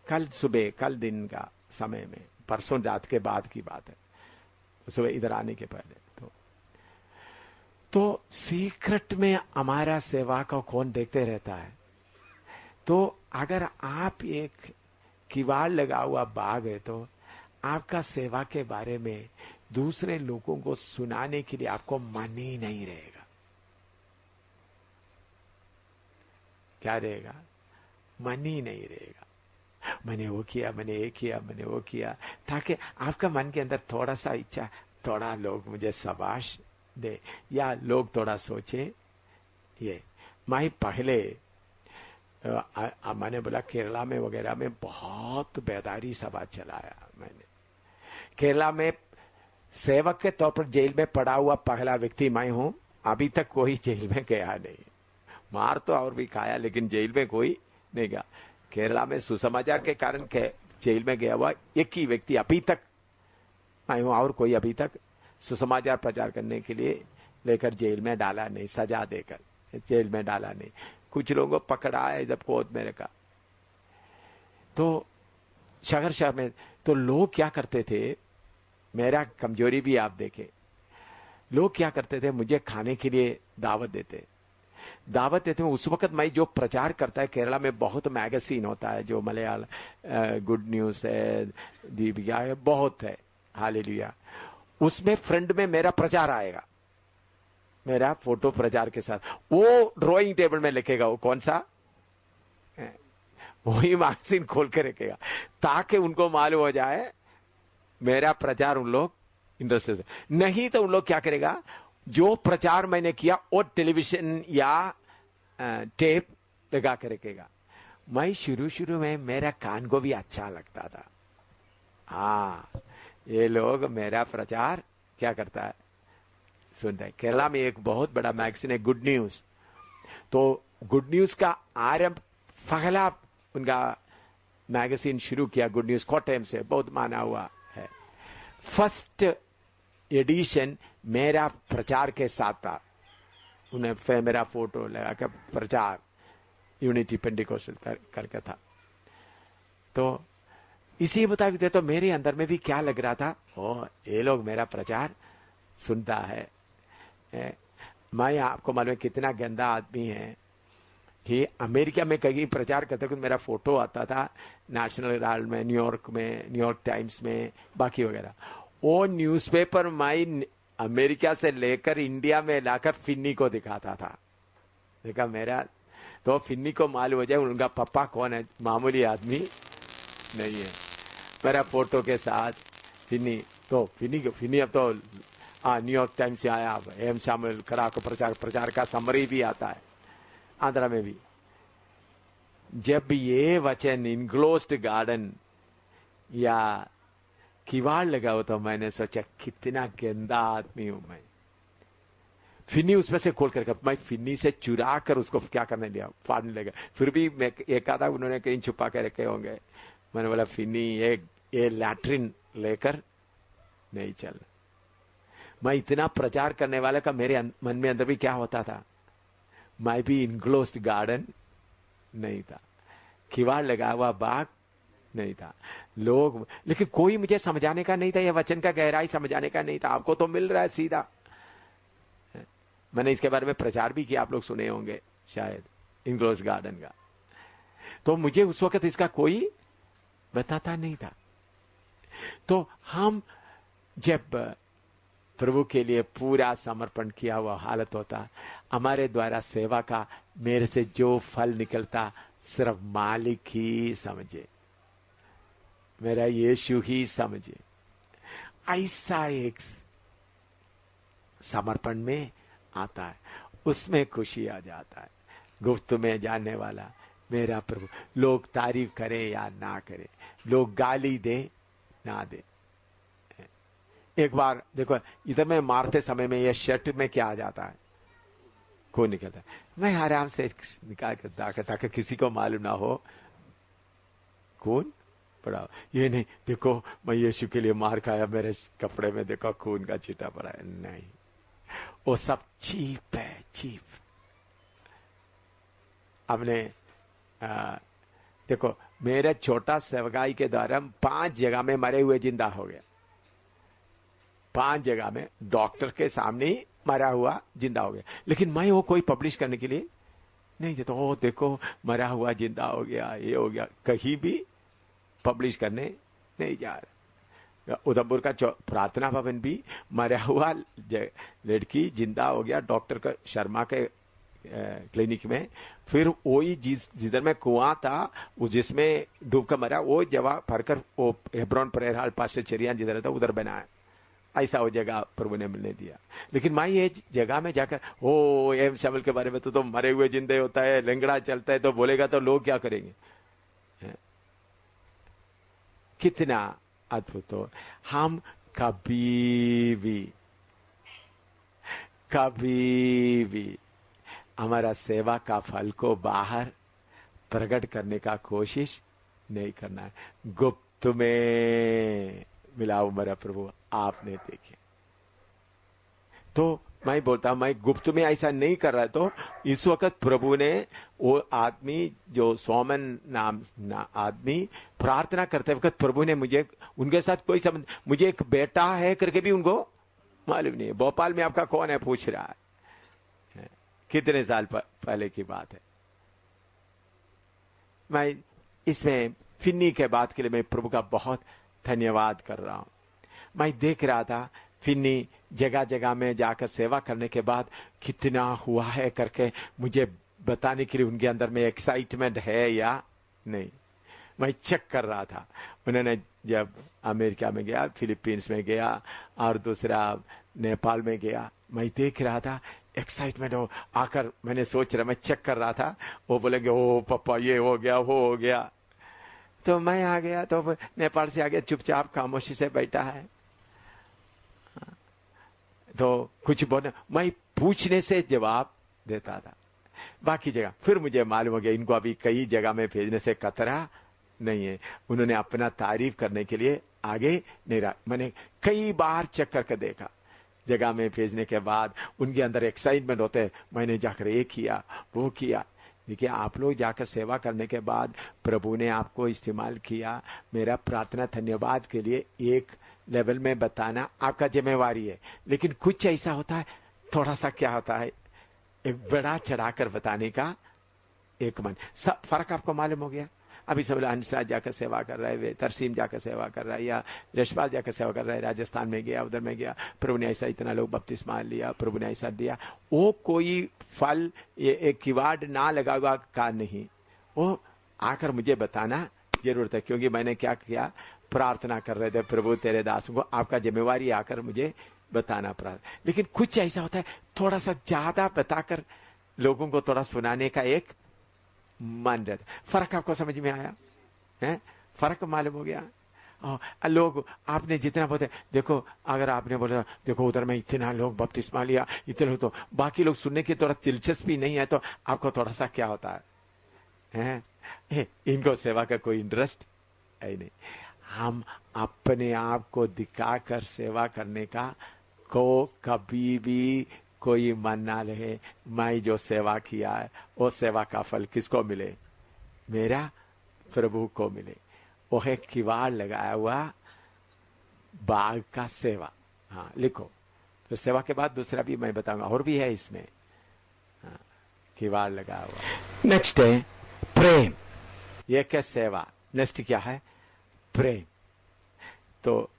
कल सुबह, कल दिन का समय में, परसों रात के बाद की बात है, सुबह इधर आने के पहले। तो सीक्रेट में हमारा सेवा को कौन देखते रहता है? तो अगर आप एक किवाड़ लगा हुआ बाग है तो आपका सेवा के बारे में दूसरे लोगों को सुनाने के लिए आपको मन ही नहीं रहेगा। क्या रहेगा? मन ही नहीं रहेगा। मैंने वो किया, मैंने ये किया, मैंने वो किया, ताकि आपका मन के अंदर थोड़ा सा इच्छा, थोड़ा लोग मुझे शाबाश दे या लोग थोड़ा सोचे। ये मैं पहले मैंने बोला केरला में वगैरह में बहुत बेदारी सभा चलाया मैंने। केरला में सेवक के तौर पर जेल में पड़ा हुआ पहला व्यक्ति मैं हूं। अभी तक कोई जेल में गया नहीं। मार तो और भी खाया लेकिन जेल में कोई नहीं गया। केरला में सुसमाचार के कारण जेल में गया हुआ एक ही व्यक्ति अभी तक मैं हूं, और कोई अभी तक सुसमाचार प्रचार करने के लिए लेकर जेल में डाला नहीं, सजा देकर जेल में डाला नहीं। कुछ लोगों को पकड़ा है जब कोर्ट में रखा। तो शहर में तो लोग क्या करते थे, मेरा कमजोरी भी आप देखे, लोग क्या करते थे, मुझे खाने के लिए दावत देते। उस वक्त मैं जो प्रचार करता है, केरला में बहुत मैगजीन होता है, जो मलयाल गुड न्यूज है, दीपिका है, बहुत है, हालेलुया। उसमें फ्रंट में मेरा प्रचार आएगा, मेरा फोटो प्रचार के साथ। वो ड्राइंग टेबल में लिखेगा, वो कौन सा, वही मैगजीन खोल के रखेगा, ताकि उनको मालूम हो जाए मेरा प्रचार उन लोग इंटरेस्टेड। नहीं तो उन लोग क्या करेगा, जो प्रचार मैंने किया वो टेलीविजन या टेप लगा के रखेगा। मैं शुरू में मेरा कान को भी अच्छा लगता था। हाँ, ये लोग मेरा प्रचार क्या करता है सुनता है। केरला में एक बहुत बड़ा मैगजीन है गुड न्यूज। तो गुड न्यूज का आरंभ, पहला उनका मैगजीन शुरू किया गुड न्यूज कोटम से, बहुत माना हुआ है। फर्स्ट एडिशन मेरा प्रचार के साथ था, उन्हें मेरा फोटो लगा कर प्रचार यूनिटी पेंटिकोस्टल करके था। तो इसी मुताबिक थे, तो मेरे अंदर में भी क्या लग रहा था, ओ ये लोग मेरा प्रचार सुनता है। मैं आपको मालूम है कितना गंदा आदमी है कि अमेरिका में कहीं प्रचार करते कुछ मेरा फोटो आता था नेशनल हेराल्ड में, न्यूयॉर्क टाइम्स में, बाकी वगैरह। वो न्यूज़पेपर मैं अमेरिका से लेकर इंडिया में लाकर फिन्नी को दिखाता था। देखा मेरा, तो फिन्नी को मालूम हो जाए उनका पापा कौन है, मामूली आदमी नहीं है। मेरा फोटो के साथ फिन्नी अब तो न्यूयॉर्क टाइम्स से आया, एम शामिल करा को प्रचार का समरी भी आता है आंध्रा में भी। जब ये वचन इनक्लोज्ड गार्डन या किवाड़ लगा हो तो मैंने सोचा कितना गंदा आदमी हूं मैं। फिन्नी उसमें से खोल कर, मैं फिन्नी से चुरा कर उसको क्या करने लिया, फाड़ने लगा। फिर भी मैं एक आधा उन्होंने कहीं छुपा के रखे होंगे। मैंने बोला फिन्नी ये लैट्रिन लेकर नहीं चल। मैं इतना प्रचार करने वाले का मेरे मन में अंदर भी क्या होता था, मैं भी इनक्लोज्ड गार्डन नहीं था, किवाड़ लगा हुआ बाग नहीं था। लोग, लेकिन कोई मुझे समझाने का नहीं था, यह वचन का गहराई समझाने का नहीं था। आपको तो मिल रहा है सीधा। मैंने इसके बारे में प्रचार भी किया, आप लोग सुने होंगे शायद, इनक्लोज्ड गार्डन का। तो मुझे उस वक्त इसका कोई बताता नहीं था। तो हम जब प्रभु के लिए पूरा समर्पण किया हुआ हालत होता, हमारे द्वारा सेवा का मेरे से जो फल निकलता सिर्फ मालिक ही समझे, मेरा यीशु ही समझे। ऐसा एक समर्पण में आता है, उसमें खुशी आ जाता है। गुप्त में जानने वाला मेरा प्रभु, लोग तारीफ करे या ना करे, लोग गाली दे ना दे। एक बार देखो, इधर में मारते समय में ये शर्ट में क्या आ जाता है, खून निकलता है। मैं आराम से निकाल कर ताकि किसी को मालूम ना हो खून पड़ा। ये नहीं देखो मैं यीशु के लिए मार खाया, मेरे कपड़े में देखो खून का छींटा पड़ा है, नहीं, वो सब चीप है, चीप। हमने देखो मेरे छोटा सेवकाई के द्वारा 5 जगह में मरे हुए जिंदा हो गया, 5 जगह में डॉक्टर के सामने ही मरा हुआ जिंदा हो गया। लेकिन मैं वो कोई पब्लिश करने के लिए नहीं देता। ओ देखो मरा हुआ जिंदा हो गया, ये हो गया, कहीं भी पब्लिश करने नहीं जा रहा। उधमपुर का प्रार्थना भवन भी मरा हुआ लड़की जिंदा हो गया डॉक्टर का शर्मा के क्लिनिक में। फिर वही जिधर में कुआं था जिसमें डूब कर मरा, वो जगह भरकर वो हेब्रोन प्रेयर हॉल पास्टर चेरियान जिधर था उधर बनाया। ऐसा वो जगह प्रभु ने मिलने दिया। लेकिन मैं ये जगह में जाकर ओ एम शामिल के बारे में तो मरे हुए जिंदे होता है, लंगड़ा चलता है, तो बोलेगा तो लोग क्या करेंगे। कितना अद्भुत हो। हम कभी भी हमारा सेवा का फल को बाहर प्रकट करने का कोशिश नहीं करना है। गुप्त में मिलाओ मेरा प्रभु आपने देखे। तो मैं बोलता हूं मैं गुप्त में ऐसा नहीं कर रहा। तो इस वक्त प्रभु ने वो आदमी जो सोमन नाम आदमी प्रार्थना करते वक्त प्रभु ने मुझे उनके साथ कोई संबंध, मुझे एक बेटा है करके भी उनको मालूम नहीं है। भोपाल में आपका कौन है पूछ रहा है, कितने साल पहले की बात है। मैं इसमें फिन्नी के बात के लिए मैं प्रभु का बहुत धन्यवाद कर रहा हूं। मैं देख रहा था फिन्नी जगह जगह में जाकर सेवा करने के बाद कितना हुआ है करके मुझे बताने के लिए उनके अंदर में एक्साइटमेंट है या नहीं, मैं चेक कर रहा था। उन्होंने जब अमेरिका में गया, फिलीपींस में गया और दूसरा नेपाल में गया, मैं देख रहा था एक्साइटमेंट हो आकर। मैंने सोच रहा, मैं चेक कर रहा था, वो बोलेंगे ओ पापा ये हो गया वो हो गया। तो मैं आ गया, तो नेपाल से आ गया, चुपचाप खामोशी से बैठा है। तो कुछ बोलने, मैं पूछने से जवाब देता था। बाकी जगह फिर मुझे मालूम हो गया इनको अभी कई जगह में भेजने से कतरा नहीं है। उन्होंने अपना तारीफ करने के लिए आगे नहीं रहा। मैंने कई बार चेक करके देखा, जगह में भेजने के बाद उनके अंदर एक्साइटमेंट होते हैं, मैंने जाकर ये किया वो किया। देखिए, आप लोग जाकर सेवा करने के बाद प्रभु ने आपको इस्तेमाल किया, मेरा प्रार्थना धन्यवाद के लिए एक लेवल में बताना आपका जिम्मेवारी है। लेकिन कुछ ऐसा होता है, थोड़ा सा क्या होता है, एक बड़ा चढ़ाकर बताने का एक मन। सब फर्क आपको मालूम हो गया। अभी सब हंसराज जाकर सेवा कर रहा है, तरसीम जाकर सेवा कर रहा है, या यशपाल जाकर सेवा कर रहा है, राजस्थान में गया, उधर में गया, प्रभु ने ऐसा इतना लोग बपतिस्मा लिया, प्रभु ने ऐसा दिया। वो कोई फल एक किवाड़ ना लगा हुआ का नहीं, वो आकर मुझे बताना जरूरत है। क्योंकि मैंने क्या किया, प्रार्थना कर रहे थे, प्रभु तेरे दासों को आपका जिम्मेवारी आकर मुझे बताना पड़ा। लेकिन कुछ ऐसा होता है, थोड़ा सा ज्यादा बताकर लोगों को थोड़ा सुनाने का एक मन रहता। फर्क आपको समझ में आया है? फर्क मालूम हो गया। लोग आपने जितना बोलते, देखो अगर आपने बोला देखो उधर में इतना लोग बपतिस्मा लिया, इतने लोग, तो बाकी लोग सुनने की थोड़ा दिलचस्पी नहीं है, तो आपको थोड़ा सा क्या होता है? इनको सेवा का कोई इंटरेस्ट है नहीं। हम अपने आप को दिखाकर सेवा करने का को कभी भी कोई मन ना रहे। मैं जो सेवा किया है वो सेवा का फल किसको मिले? मेरा प्रभु को मिले। वो है किवाड़ लगाया हुआ बाग का सेवा। हाँ, लिखो। तो सेवा के बाद दूसरा भी मैं बताऊंगा, और भी है इसमें। हाँ, किवाड़ लगाया हुआ। नेक्स्ट है प्रेम। ये क्या सेवा? नेक्स्ट क्या है? प्रेम। तो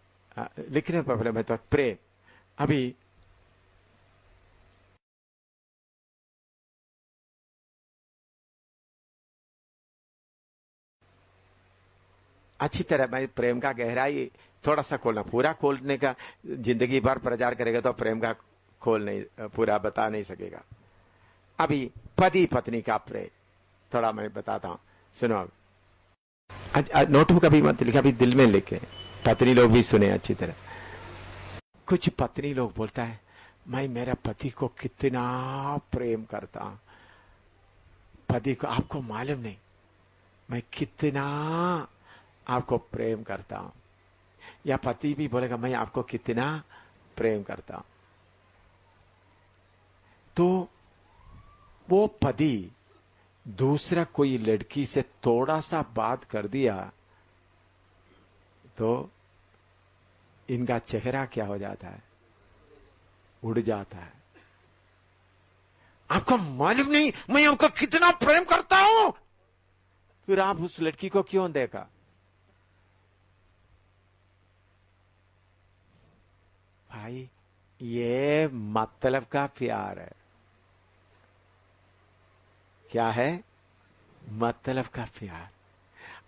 लिखने पर पहले मैं तो प्रेम। अभी अच्छी तरह मैं प्रेम का गहराई थोड़ा सा खोलना, पूरा खोलने का जिंदगी भर प्रचार करेगा तो प्रेम का खोल नहीं, पूरा बता नहीं सकेगा। अभी पति पत्नी का प्रेम थोड़ा मैं बताता हूं, सुनो। नोटबुक अभी मत लिखा, अभी दिल में लिखे, पत्नी लोग भी सुने अच्छी तरह। कुछ पत्नी लोग बोलता है, मैं मेरे पति को कितना प्रेम करता हूं, पति को आपको मालूम नहीं मैं कितना आपको प्रेम करता हूं। या पति भी बोलेगा मैं आपको कितना प्रेम करता हूं। तो वो पति दूसरा कोई लड़की से थोड़ा सा बात कर दिया तो इनका चेहरा क्या हो जाता है? उड़ जाता है। आपको मालूम नहीं मैं आपको कितना प्रेम करता हूं। फिर आप उस लड़की को क्यों देखा? भाई, ये मतलब का प्यार है। क्या है? मतलब का प्यार।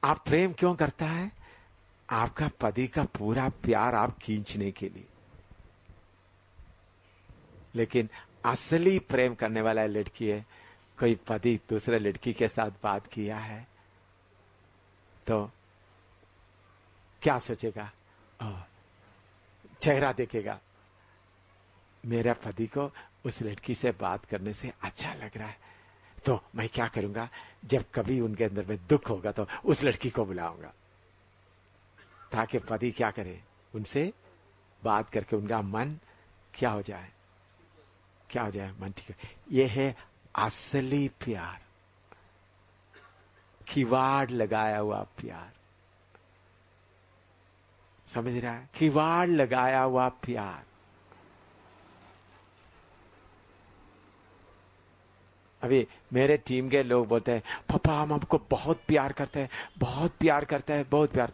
आप प्रेम क्यों करता है? आपका पति का पूरा प्यार आप खींचने के लिए। लेकिन असली प्रेम करने वाला लड़की है, कोई पति दूसरे लड़की के साथ बात किया है तो क्या सोचेगा? चेहरा देखेगा, मेरा पति को उस लड़की से बात करने से अच्छा लग रहा है, तो मैं क्या करूंगा, जब कभी उनके अंदर में दुख होगा तो उस लड़की को बुलाऊंगा, ताकि पति क्या करे, उनसे बात करके उनका मन क्या हो जाए, क्या हो जाए, मन ठीक है। यह है असली प्यार, किवाड़ लगाया हुआ प्यार। समझ रहा है? किवाड़ लगाया हुआ प्यार। अभी मेरे टीम के लोग बोलते हैं, पापा हम आपको बहुत प्यार करते हैं, बहुत प्यार करते हैं, बहुत प्यार।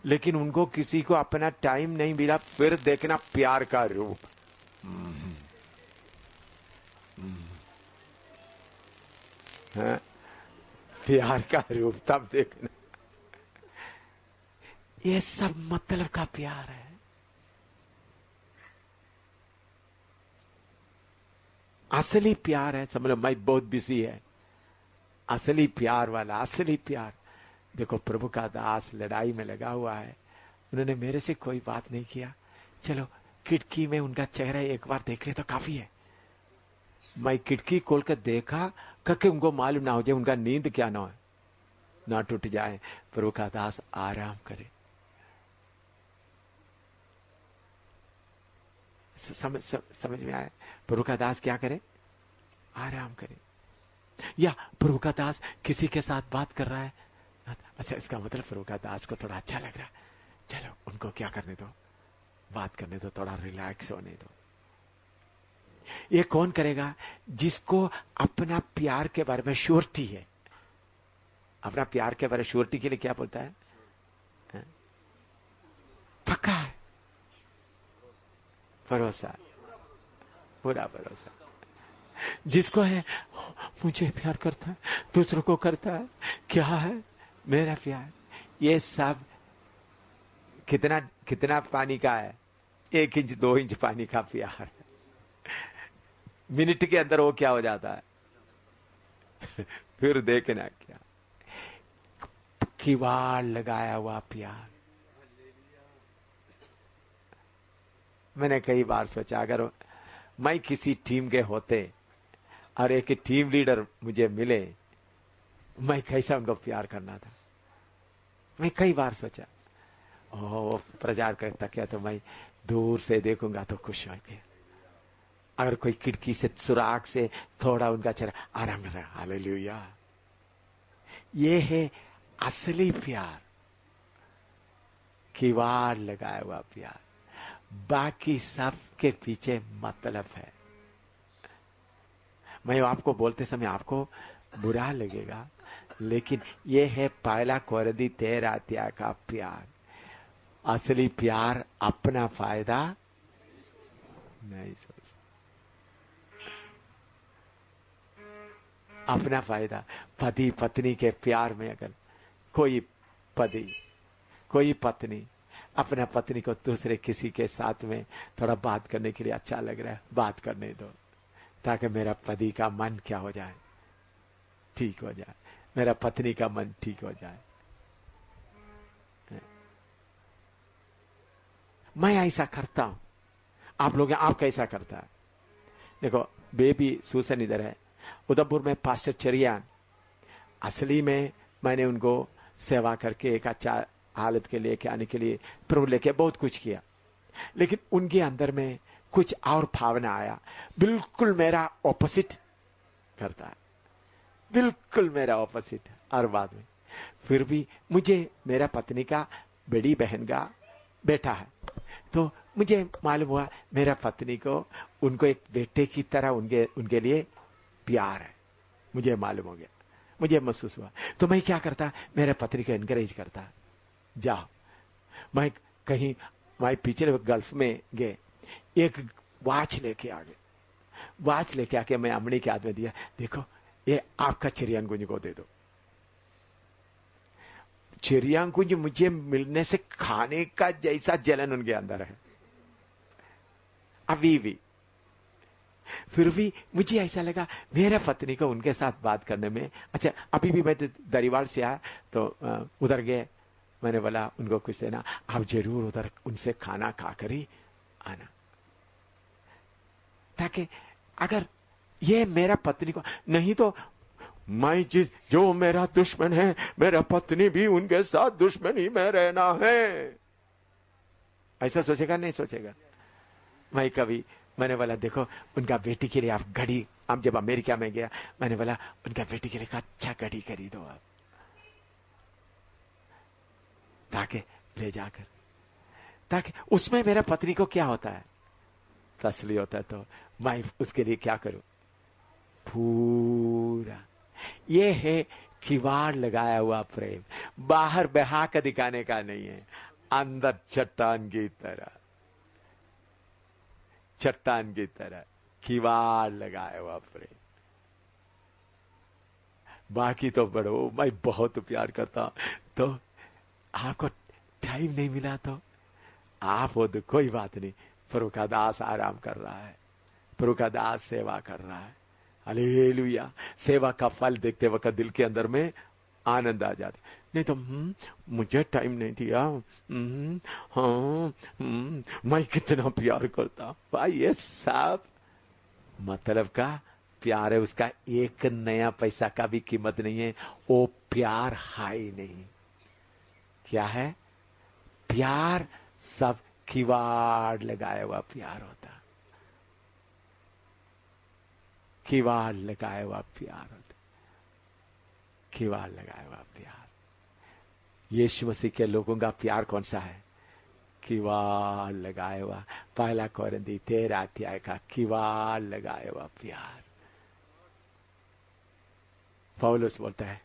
लेकिन उनको किसी को अपना टाइम नहीं मिला, फिर देखना प्यार का रूप। हाँ? प्यार का रूप तब देखना। ये सब मतलब का प्यार है। असली प्यार है, समझ लो मैं बहुत बिजी है, असली प्यार वाला, असली प्यार। देखो प्रभु का दास लड़ाई में लगा हुआ है, उन्होंने मेरे से कोई बात नहीं किया, चलो खिड़की में उनका चेहरा एक बार देख ले तो काफी है। मैं खिड़की खोलकर देखा करके उनको मालूम ना हो जाए, उनका नींद क्या ना हो, ना टूट जाए। प्रभु का दास आराम करे। समझ में आया? प्रभु का दास क्या करे? आराम करे। या प्रभु का दास किसी के साथ बात कर रहा है, अच्छा इसका मतलब प्रभु का दास को थोड़ा अच्छा लग रहा है, चलो उनको क्या करने दो, बात करने दो, थोड़ा रिलैक्स होने दो। ये कौन करेगा? जिसको अपना प्यार के बारे में श्योरिटी है। अपना प्यार के बारे में श्योरिटी के लिए क्या बोलता है? पक्का है, भरोसा, पूरा भरोसा। जिसको है मुझे प्यार करता है, दूसरों को करता है, क्या है मेरा प्यार, ये सब कितना कितना पानी का है? 1 इंच 2 इंच पानी का प्यार। मिनट के अंदर वो क्या हो जाता है? फिर देखना क्या, किवाड़ लगाया हुआ प्यार। मैंने कई बार सोचा, अगर मैं किसी टीम के होते और एक टीम लीडर मुझे मिले, मैं कैसा उनको प्यार करना था। मैं कई बार सोचा, ओ प्रचार करता क्या तो मैं दूर से देखूंगा तो खुश हो गया। अगर कोई खिड़की से सुराख से थोड़ा उनका चेहरा आराम रहा, हालेलुया। ये है असली प्यार, किवाड़ लगाया हुआ प्यार। बाकी सब के पीछे मतलब है। मैं आपको बोलते समय आपको बुरा लगेगा, लेकिन ये है पहला कोरिन्थी 13 अध्याय का प्यार। असली प्यार अपना फायदा नहीं सोचता। अपना फायदा, पति पत्नी के प्यार में अगर कोई पति कोई पत्नी अपना पत्नी को दूसरे किसी के साथ में थोड़ा बात करने के लिए अच्छा लग रहा है, बात करने दो, ताकि मेरा पति का मन क्या हो जाए, ठीक हो जाए, मेरा पत्नी का मन ठीक हो जाए। मैं ऐसा करता हूं। आप लोग आप कैसा करता है? देखो, बेबी सूसन इधर है, उधमपुर में पास्टर चरियान, असली में मैंने उनको सेवा करके एक अच्छा हालत के लेके आने के लिए प्रभु लेके बहुत कुछ किया, लेकिन उनके अंदर में कुछ और भावना आया, बिल्कुल मेरा ऑपोजिट करता है, बिल्कुल मेरा ऑपोजिट। और बाद में फिर भी मुझे मेरा पत्नी का बड़ी बहन का बेटा है, तो मुझे मालूम हुआ मेरा पत्नी को उनको एक बेटे की तरह उनके लिए प्यार है। मुझे मालूम हो गया, मुझे महसूस हुआ। तो मैं क्या करता, मेरे पत्नी को एनकरेज करता, जाओ। मैं कहीं मैं पिछले गल्फ में गए, एक वॉच लेके आ गए, वॉच लेके आके मैं अमनी के हाथ में दिया, देखो ये आपका चिड़ियांकुंज को दे दो। चिड़ियांकुंज मुझे मिलने से खाने का जैसा जलन उनके अंदर है अभी भी। फिर भी मुझे ऐसा लगा मेरा पत्नी को उनके साथ बात करने में अच्छा। अभी भी मैं दरिवाल से आया तो उधर गए, मैंने बोला उनको कुछ देना, आप जरूर उधर उनसे खाना खाकर ही आना, ताकि अगर ये मेरा पत्नी को नहीं तो मैं जो मेरा दुश्मन है, मेरा पत्नी भी उनके साथ दुश्मनी में रहना है, ऐसा सोचेगा नहीं सोचेगा? मैंने बोला देखो उनका बेटी के लिए आप घड़ी, हम जब अमेरिका में गया मैंने बोला उनका बेटी के लिए अच्छा घड़ी खरीदो आप, ताकि ले जाकर, ताकि उसमें मेरा पत्नी को क्या होता है, तसली होता है। तो मैं उसके लिए क्या करूं, पूरा। ये है किवाड़ लगाया हुआ प्रेम, बाहर बहा कर दिखाने का नहीं है, अंदर चट्टान की तरह, चट्टान की तरह किवाड़ लगाया हुआ प्रेम। बाकी तो बढ़ो, मैं बहुत प्यार करता हूं, तो आपको टाइम नहीं मिला तो आप हो तो कोई बात नहीं, प्रभु का दास आराम कर रहा है, प्रभु का दास सेवा कर रहा है, हालेलुया। सेवा का फल देखते वक्त दिल के अंदर में आनंद आ जाता। नहीं तो मुझे टाइम नहीं दिया, मैं कितना प्यार करता भाई, ये सब मतलब का प्यार है उसका एक नया पैसा का भी कीमत नहीं है। वो प्यार हाई नहीं, क्या है? प्यार सब किवाड़ लगाया हुआ प्यार होता, किवाड़ लगाया हुआ प्यार होता, किवाड़ लगाया हुआ प्यार। यीशु मसीह के लोगों का प्यार कौन सा है? किवाड़ लगाया हुआ। पहला कोरिन्थी 13 अध्याय का किवाड़ लगाया हुआ प्यार। पौलुस बोलता है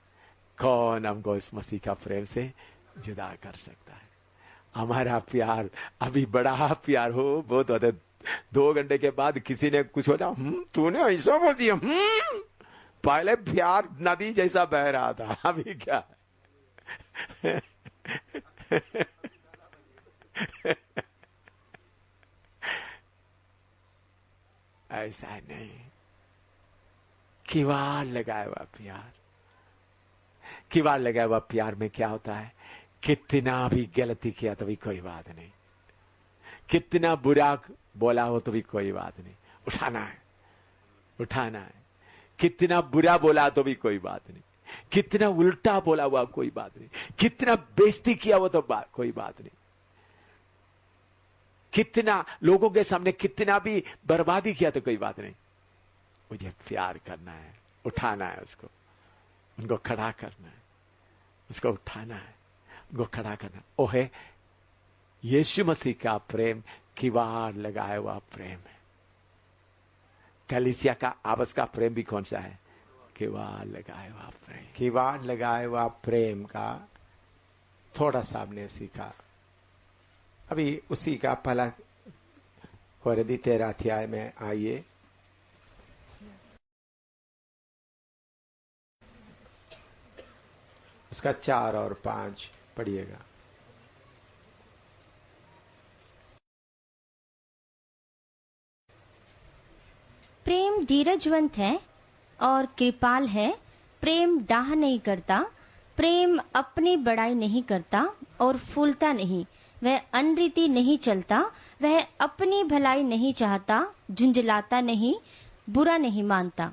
कौन हमको इस मसीह का प्रेम से जुदा कर सकता है? हमारा प्यार अभी बड़ा प्यार हो बहुत होता है, 2 घंटे के बाद किसी ने कुछ बोला, तूने ऐसा बोल दिया, पहले प्यार नदी जैसा बह रहा था, अभी क्या ऐसा नहीं। किवाड़ लगाया हुआ प्यार, किवाड़ लगाया हुआ प्यार में क्या होता है? कितना भी गलती किया तो भी कोई बात नहीं, कितना बुरा बोला हो तो भी कोई बात नहीं, उठाना है, उठाना है। कितना बुरा बोला तो भी कोई बात नहीं, कितना उल्टा बोला हुआ कोई बात नहीं, कितना बेइज्जती किया हो तो कोई बात नहीं, कितना लोगों के सामने कितना भी बर्बादी किया तो कोई बात नहीं। मुझे प्यार करना है, उठाना है उसको, उनको खड़ा करना है, उसको उठाना है, उनको खड़ा करना। ओ है यीशु मसीह का प्रेम, किवाड़ लगाया हुआ प्रेम है। कलीसिया का आपस का प्रेम भी कौन सा है? किवाड़ लगाया हुआ प्रेम। किवाड़ लगाया हुआ प्रेम का थोड़ा सा हमने सीखा। अभी उसी का पहला कोरिन्थी 13 अध्याय में आइए। उसका 4 और 5 पढ़िएगा। प्रेम धीरजवंत है और कृपाल है। प्रेम डाह नहीं करता, प्रेम अपनी बड़ाई नहीं करता और फूलता नहीं। वह अनरीति नहीं चलता, वह अपनी भलाई नहीं चाहता, झुंझलाता नहीं, बुरा नहीं मानता।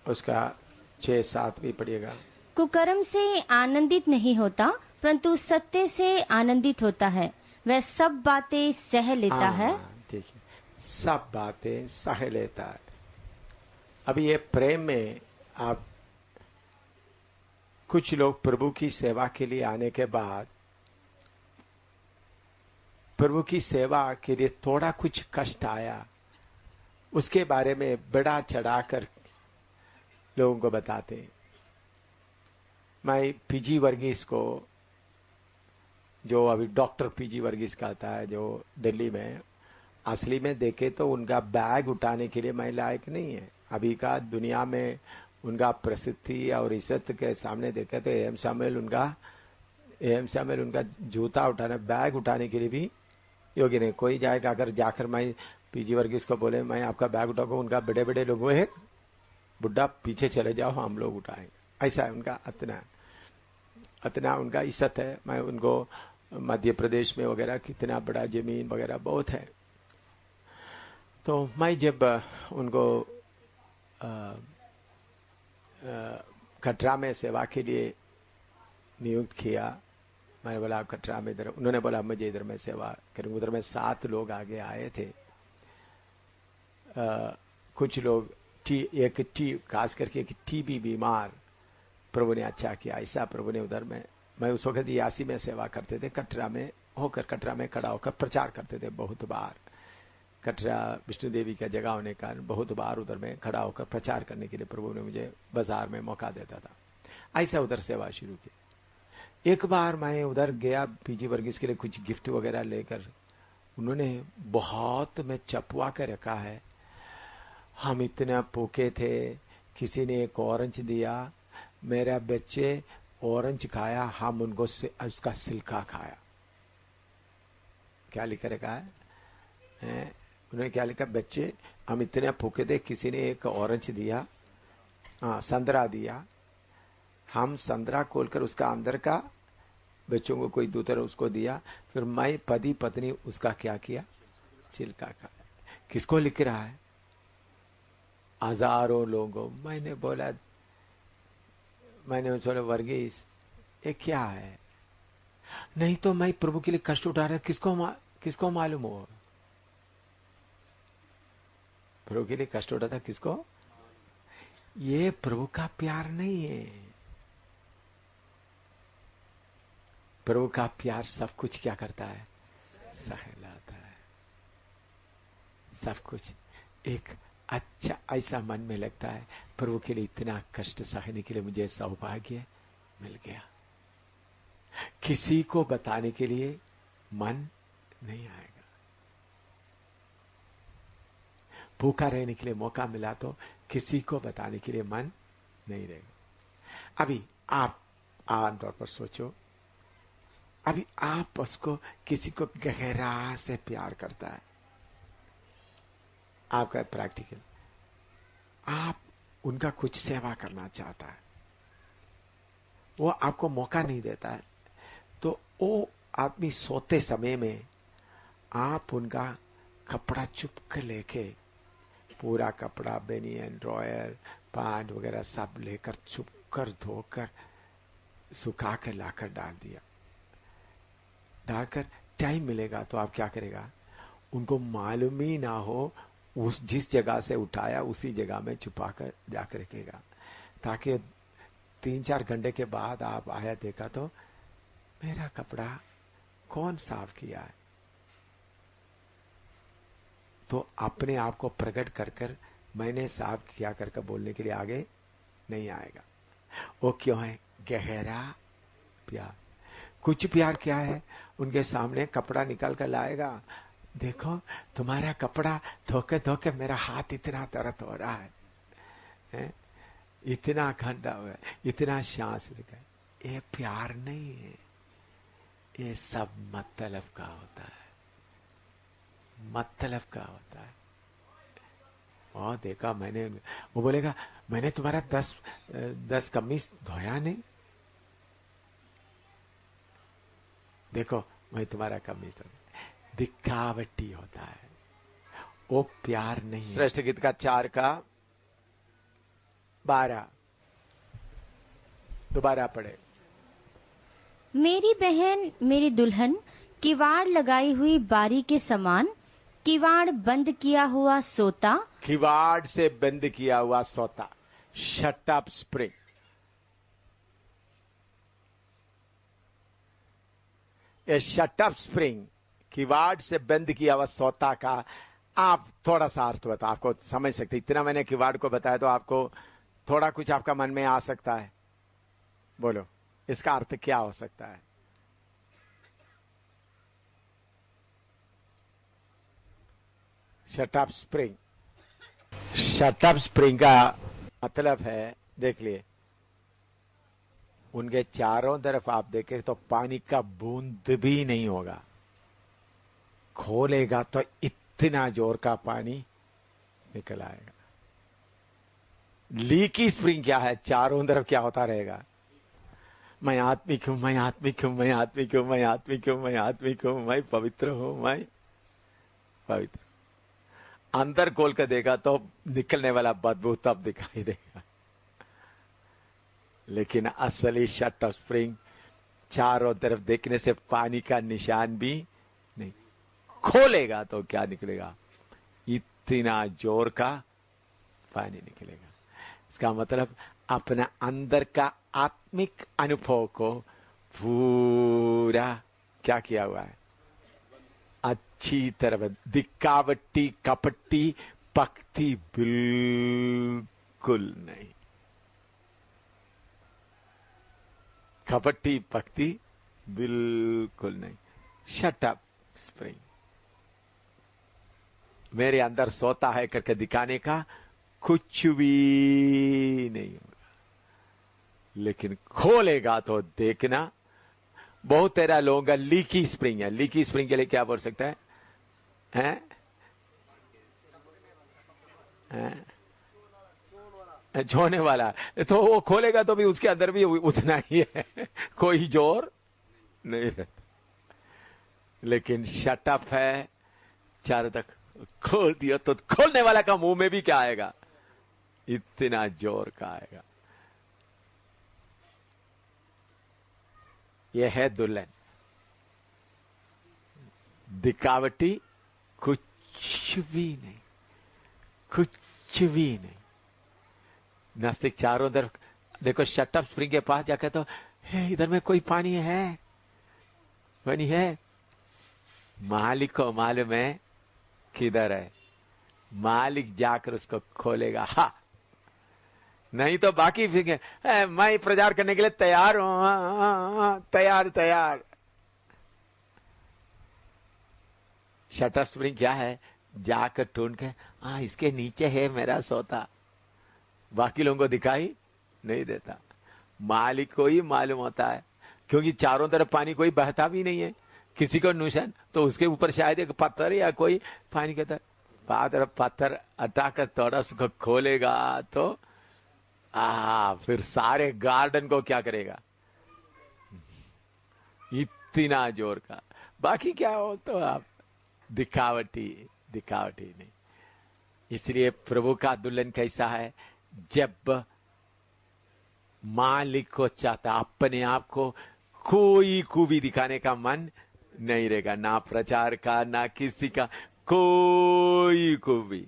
उसका 6-7 भी पढ़िएगा। कुकर्म से आनंदित नहीं होता, परंतु सत्य से आनंदित होता है। वह सब बातें सह लेता है। देखिए, सब बातें सह लेता है। अभी ये प्रेम में आप कुछ लोग प्रभु की सेवा के लिए आने के बाद प्रभु की सेवा के लिए थोड़ा कुछ कष्ट आया, उसके बारे में बड़ा चढ़ाकर लोगों को बताते। मैं पीजी वर्गीस को, जो अभी डॉक्टर पीजी वर्गीस कहता है, जो दिल्ली में, असली में देखे तो उनका बैग उठाने के लिए मैं लायक नहीं है। अभी का दुनिया में उनका प्रसिद्धि और इज्जत के सामने देखे तो एम शामिल उनका जूता उठाने, बैग उठाने के लिए भी योग्य नहीं। कोई जाएगा, अगर जाकर मैं पीजी वर्गीस को बोले मैं आपका बैग उठाऊंगा, उनका बड़े बड़े लोगों है, बुढ़ा पीछे चले जाओ, हम लोग उठाएंगे। ऐसा है उनका, अतना उनका इज्जत है। मैं उनको मध्य प्रदेश में वगैरह कितना बड़ा जमीन वगैरह बहुत है। तो मैं जब उनको कटरा में सेवा के लिए नियुक्त किया, मैंने बोला आप कटरा में इधर, उन्होंने बोला मुझे इधर में सेवा करूँगा। उधर में 7 लोग आगे आए थे। कुछ लोग खास करके एक टीबी बीमार, प्रभु ने अच्छा किया। ऐसा प्रभु ने उधर में, मैं उस वक्त 81 में सेवा करते थे, कटरा में खड़ा होकर प्रचार करते थे। बहुत बार कटरा विष्णु देवी का जगह होने का बहुत बार उधर में खड़ा होकर प्रचार करने के लिए प्रभु ने मुझे बाजार में मौका देता था। ऐसा उधर सेवा शुरू की। एक बार मैं उधर गया पीजी वर्गीस के लिए कुछ गिफ्ट वगैरह लेकर, उन्होंने बहुत में चपवा के रखा है। हम इतना भूखे थे, किसी ने एक ऑरेंज दिया, मेरा बच्चे ऑरेंज खाया, हम उनको उसका सिल्का खाया। क्या लिखा रखा है? उन्होंने क्या लिखा? बच्चे हम इतने भूखे थे, किसी ने एक ऑरेंज दिया, संतरा दिया, हम संतरा खोलकर उसका अंदर का बच्चों को कोई दूसरा उसको दिया, फिर मैं पति पत्नी उसका क्या किया, छिलका खाया। किसको लिख रहा है? हजारों लोगों। मैंने बोला, मैंने बोला वर्गीस ये क्या है? नहीं तो मैं प्रभु के लिए कष्ट उठा रहा, किसको मालूम हो? प्रभु के लिए कष्ट उठाता किसको? ये प्रभु का प्यार नहीं है। प्रभु का प्यार सब कुछ क्या करता है, सहलाता है सब कुछ। एक अच्छा ऐसा मन में लगता है, प्रभु के लिए इतना कष्ट सहने के लिए मुझे सौभाग्य मिल गया। किसी को बताने के लिए मन नहीं आएगा। भूखा रहने के लिए मौका मिला तो किसी को बताने के लिए मन नहीं रहेगा। अभी आप आमतौर पर सोचो, अभी आप उसको किसी को गहरा से प्यार करता है, आपका प्रैक्टिकल, आप उनका कुछ सेवा करना चाहता है, वो आपको मौका नहीं देता है, तो वो आदमी सोते समय में आप उनका कपड़ा चुप कर लेके, पूरा कपड़ा बेनियन ड्रॉयर पैंट वगैरह सब लेकर चुप कर धोकर सुखा कर लाकर डाल दिया। डालकर टाइम मिलेगा तो आप क्या करेगा, उनको मालूम ही ना हो, उस जिस जगह से उठाया उसी जगह में छुपा कर जाकर रखेगा, ताकि 3-4 घंटे के बाद आप आया देखा तो मेरा कपड़ा कौन साफ किया है। तो अपने आप को प्रकट कर कर मैंने साफ किया करके बोलने के लिए आगे नहीं आएगा। वो क्यों है? गहरा प्यार। कुछ प्यार क्या है, उनके सामने कपड़ा निकाल कर लाएगा, देखो तुम्हारा कपड़ा धोके धोके मेरा हाथ इतना दर्द हो रहा है, इतना घंटा हुआ है, इतना सांस लगा। ये प्यार नहीं है, ये सब मतलब का होता है, मतलब का होता है। और देखा मैंने, वो बोलेगा मैंने तुम्हारा 10 कमीज धोया नहीं, देखो मैं तुम्हारा कमीज धोया। दिखावटी होता है, वो प्यार नहीं। श्रेष्ठ गीत का 4 का 12 दोबारा पढ़े। मेरी बहन मेरी दुल्हन किवाड़ लगाई हुई बारी के समान, किवाड़ बंद किया हुआ सोता, किवाड़ से बंद किया हुआ सोता। Shut up spring. ये शट अप स्प्रिंग, किवाड़ से बंद किया हुआ सोता का आप थोड़ा सा अर्थ बताओ, आपको समझ सकते। इतना मैंने किवाड़ को बताया तो आपको थोड़ा कुछ आपका मन में आ सकता है, बोलो इसका अर्थ क्या हो सकता है? Shut up spring. Shut up spring का मतलब है, देख लिए, उनके चारों तरफ आप देखें तो पानी का बूंद भी नहीं होगा, खोलेगा तो इतना जोर का पानी निकल आएगा। लीकी स्प्रिंग क्या है? चारों तरफ क्या होता रहेगा? मैं आत्मिक हूं, मैं आत्मिक हूं, मैं आत्मिक हूं, मैं आत्मिक हूं, मैं आत्मिक हूं, मैं पवित्र हूं, मैं पवित्र। अंदर खोल कर देगा तो निकलने वाला बदबू तब दिखाई देगा। लेकिन असली शट ऑफ स्प्रिंग चारों तरफ देखने से पानी का निशान भी नहीं, खोलेगा तो क्या निकलेगा? इतना जोर का पानी निकलेगा। इसका मतलब अपना अंदर का आत्मिक अनुभव को पूरा क्या किया हुआ है? अच्छी तरह। दिखावटी कपटी पक्ति बिल्कुल नहीं, कपटी पक्ति बिल्कुल नहीं। Shut up spring. मेरे अंदर सोता है करके दिखाने का कुछ भी नहीं होगा, लेकिन खोलेगा तो देखना। बहुत तेरा लोगों का लीकी स्प्रिंग है। लीकी स्प्रिंग के लिए क्या बोल सकता है? जोने वाला, तो वो खोलेगा तो भी उसके अंदर भी उतना ही है, कोई जोर नहीं रहता। लेकिन शटअप है, चारों तक खोल दिया तो खोलने वाला का मुंह में भी क्या आएगा, इतना जोर का आएगा। यह है दुल्हन। दिखावटी कुछ भी नहीं, कुछ भी नहीं। नास्तिक चारों तरफ देखो, शटअप स्प्रिंग के पास जाकर तो इधर में कोई पानी है, पानी है। मालिक को मालूम है किधर है, मालिक जाकर उसको खोलेगा। हा, नहीं तो बाकी फिर मैं प्रचार करने के लिए तैयार हूं, तैयार तैयार। शटअप स्प्रिंग क्या है, जाकर ढूंढ के इसके नीचे है मेरा सोता, बाकी लोगों को दिखाई नहीं देता। मालिक को ही मालूम होता है, क्योंकि चारों तरफ पानी कोई बहता भी नहीं है। किसी को नुकसान तो उसके ऊपर शायद एक पत्थर या कोई पानी के तरफ पत्थर हटाकर थोड़ा उसको खोलेगा तो फिर सारे गार्डन को क्या करेगा, इतना जोर का। बाकी क्या हो तो आप दिखावटी नहीं। इसलिए प्रभु का दुल्हन कैसा है, जब मालिक को चाहता, अपने आप को कोई खूबी दिखाने का मन नहीं रहेगा, ना प्रचार का, ना किसी का, कोई खूबी,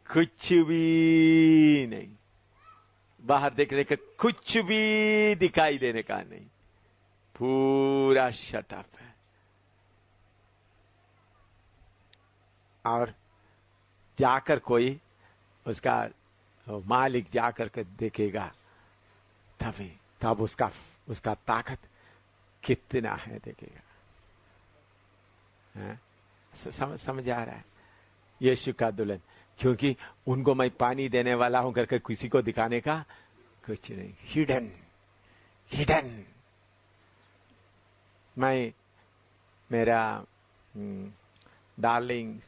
कुछ भी नहीं। बाहर देखने का कुछ भी दिखाई देने का नहीं, पूरा शटअप है। और जाकर कोई उसका मालिक जाकर के देखेगा तब उसका ताकत कितना है देखेगा। समझ आ रहा है, यीशु का दुल्हन। क्योंकि उनको मैं पानी देने वाला हूं करके किसी को दिखाने का कुछ नहीं, हिडन। मैं मेरा डार्लिंग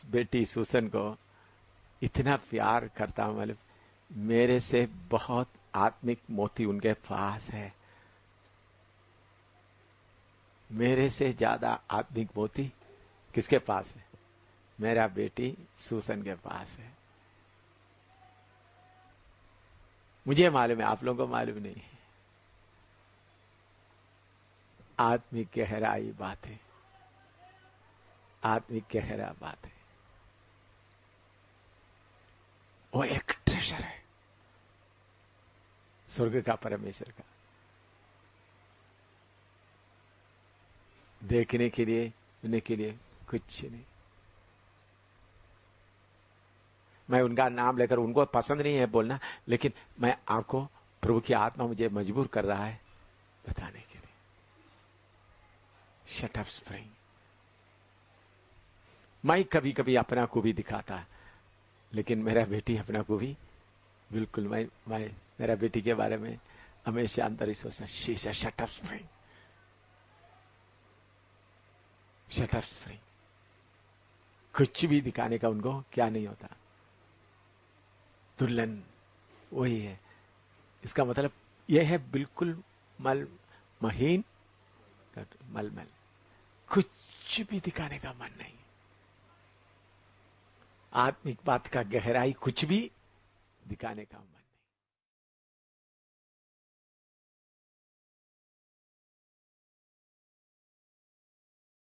बेटी सुसन को इतना प्यार करता हूं, मतलब मेरे से बहुत आत्मिक मोती उनके पास है। मेरे से ज्यादा आत्मिक मोती किसके पास है, मेरा बेटी सुसन के पास है। मुझे मालूम है, आप लोगों को मालूम नहीं है। आत्मिक गहराई बात है, आत्मिक गहरा बात है। वो एक ट्रेजर है स्वर्ग का, परमेश्वर का। देखने के लिए, सुनने के लिए कुछ नहीं। मैं उनका नाम लेकर, उनको पसंद नहीं है बोलना, लेकिन मैं आपको, प्रभु की आत्मा मुझे मजबूर कर रहा है बताने के लिए। Shut up spring. मैं कभी कभी अपना को भी दिखाता है, लेकिन मेरा बेटी अपना को भी बिल्कुल, मैं मेरा बेटी के बारे में हमेशा अंतर ही सोचता, she is a shut up spring. Shut up spring. कुछ भी दिखाने का उनको क्या नहीं होता। दुल्हन वही है। इसका मतलब यह है बिल्कुल महीन, मलमल, कुछ भी दिखाने का मन नहीं। आत्मिक बात का गहराई कुछ भी दिखाने का मन।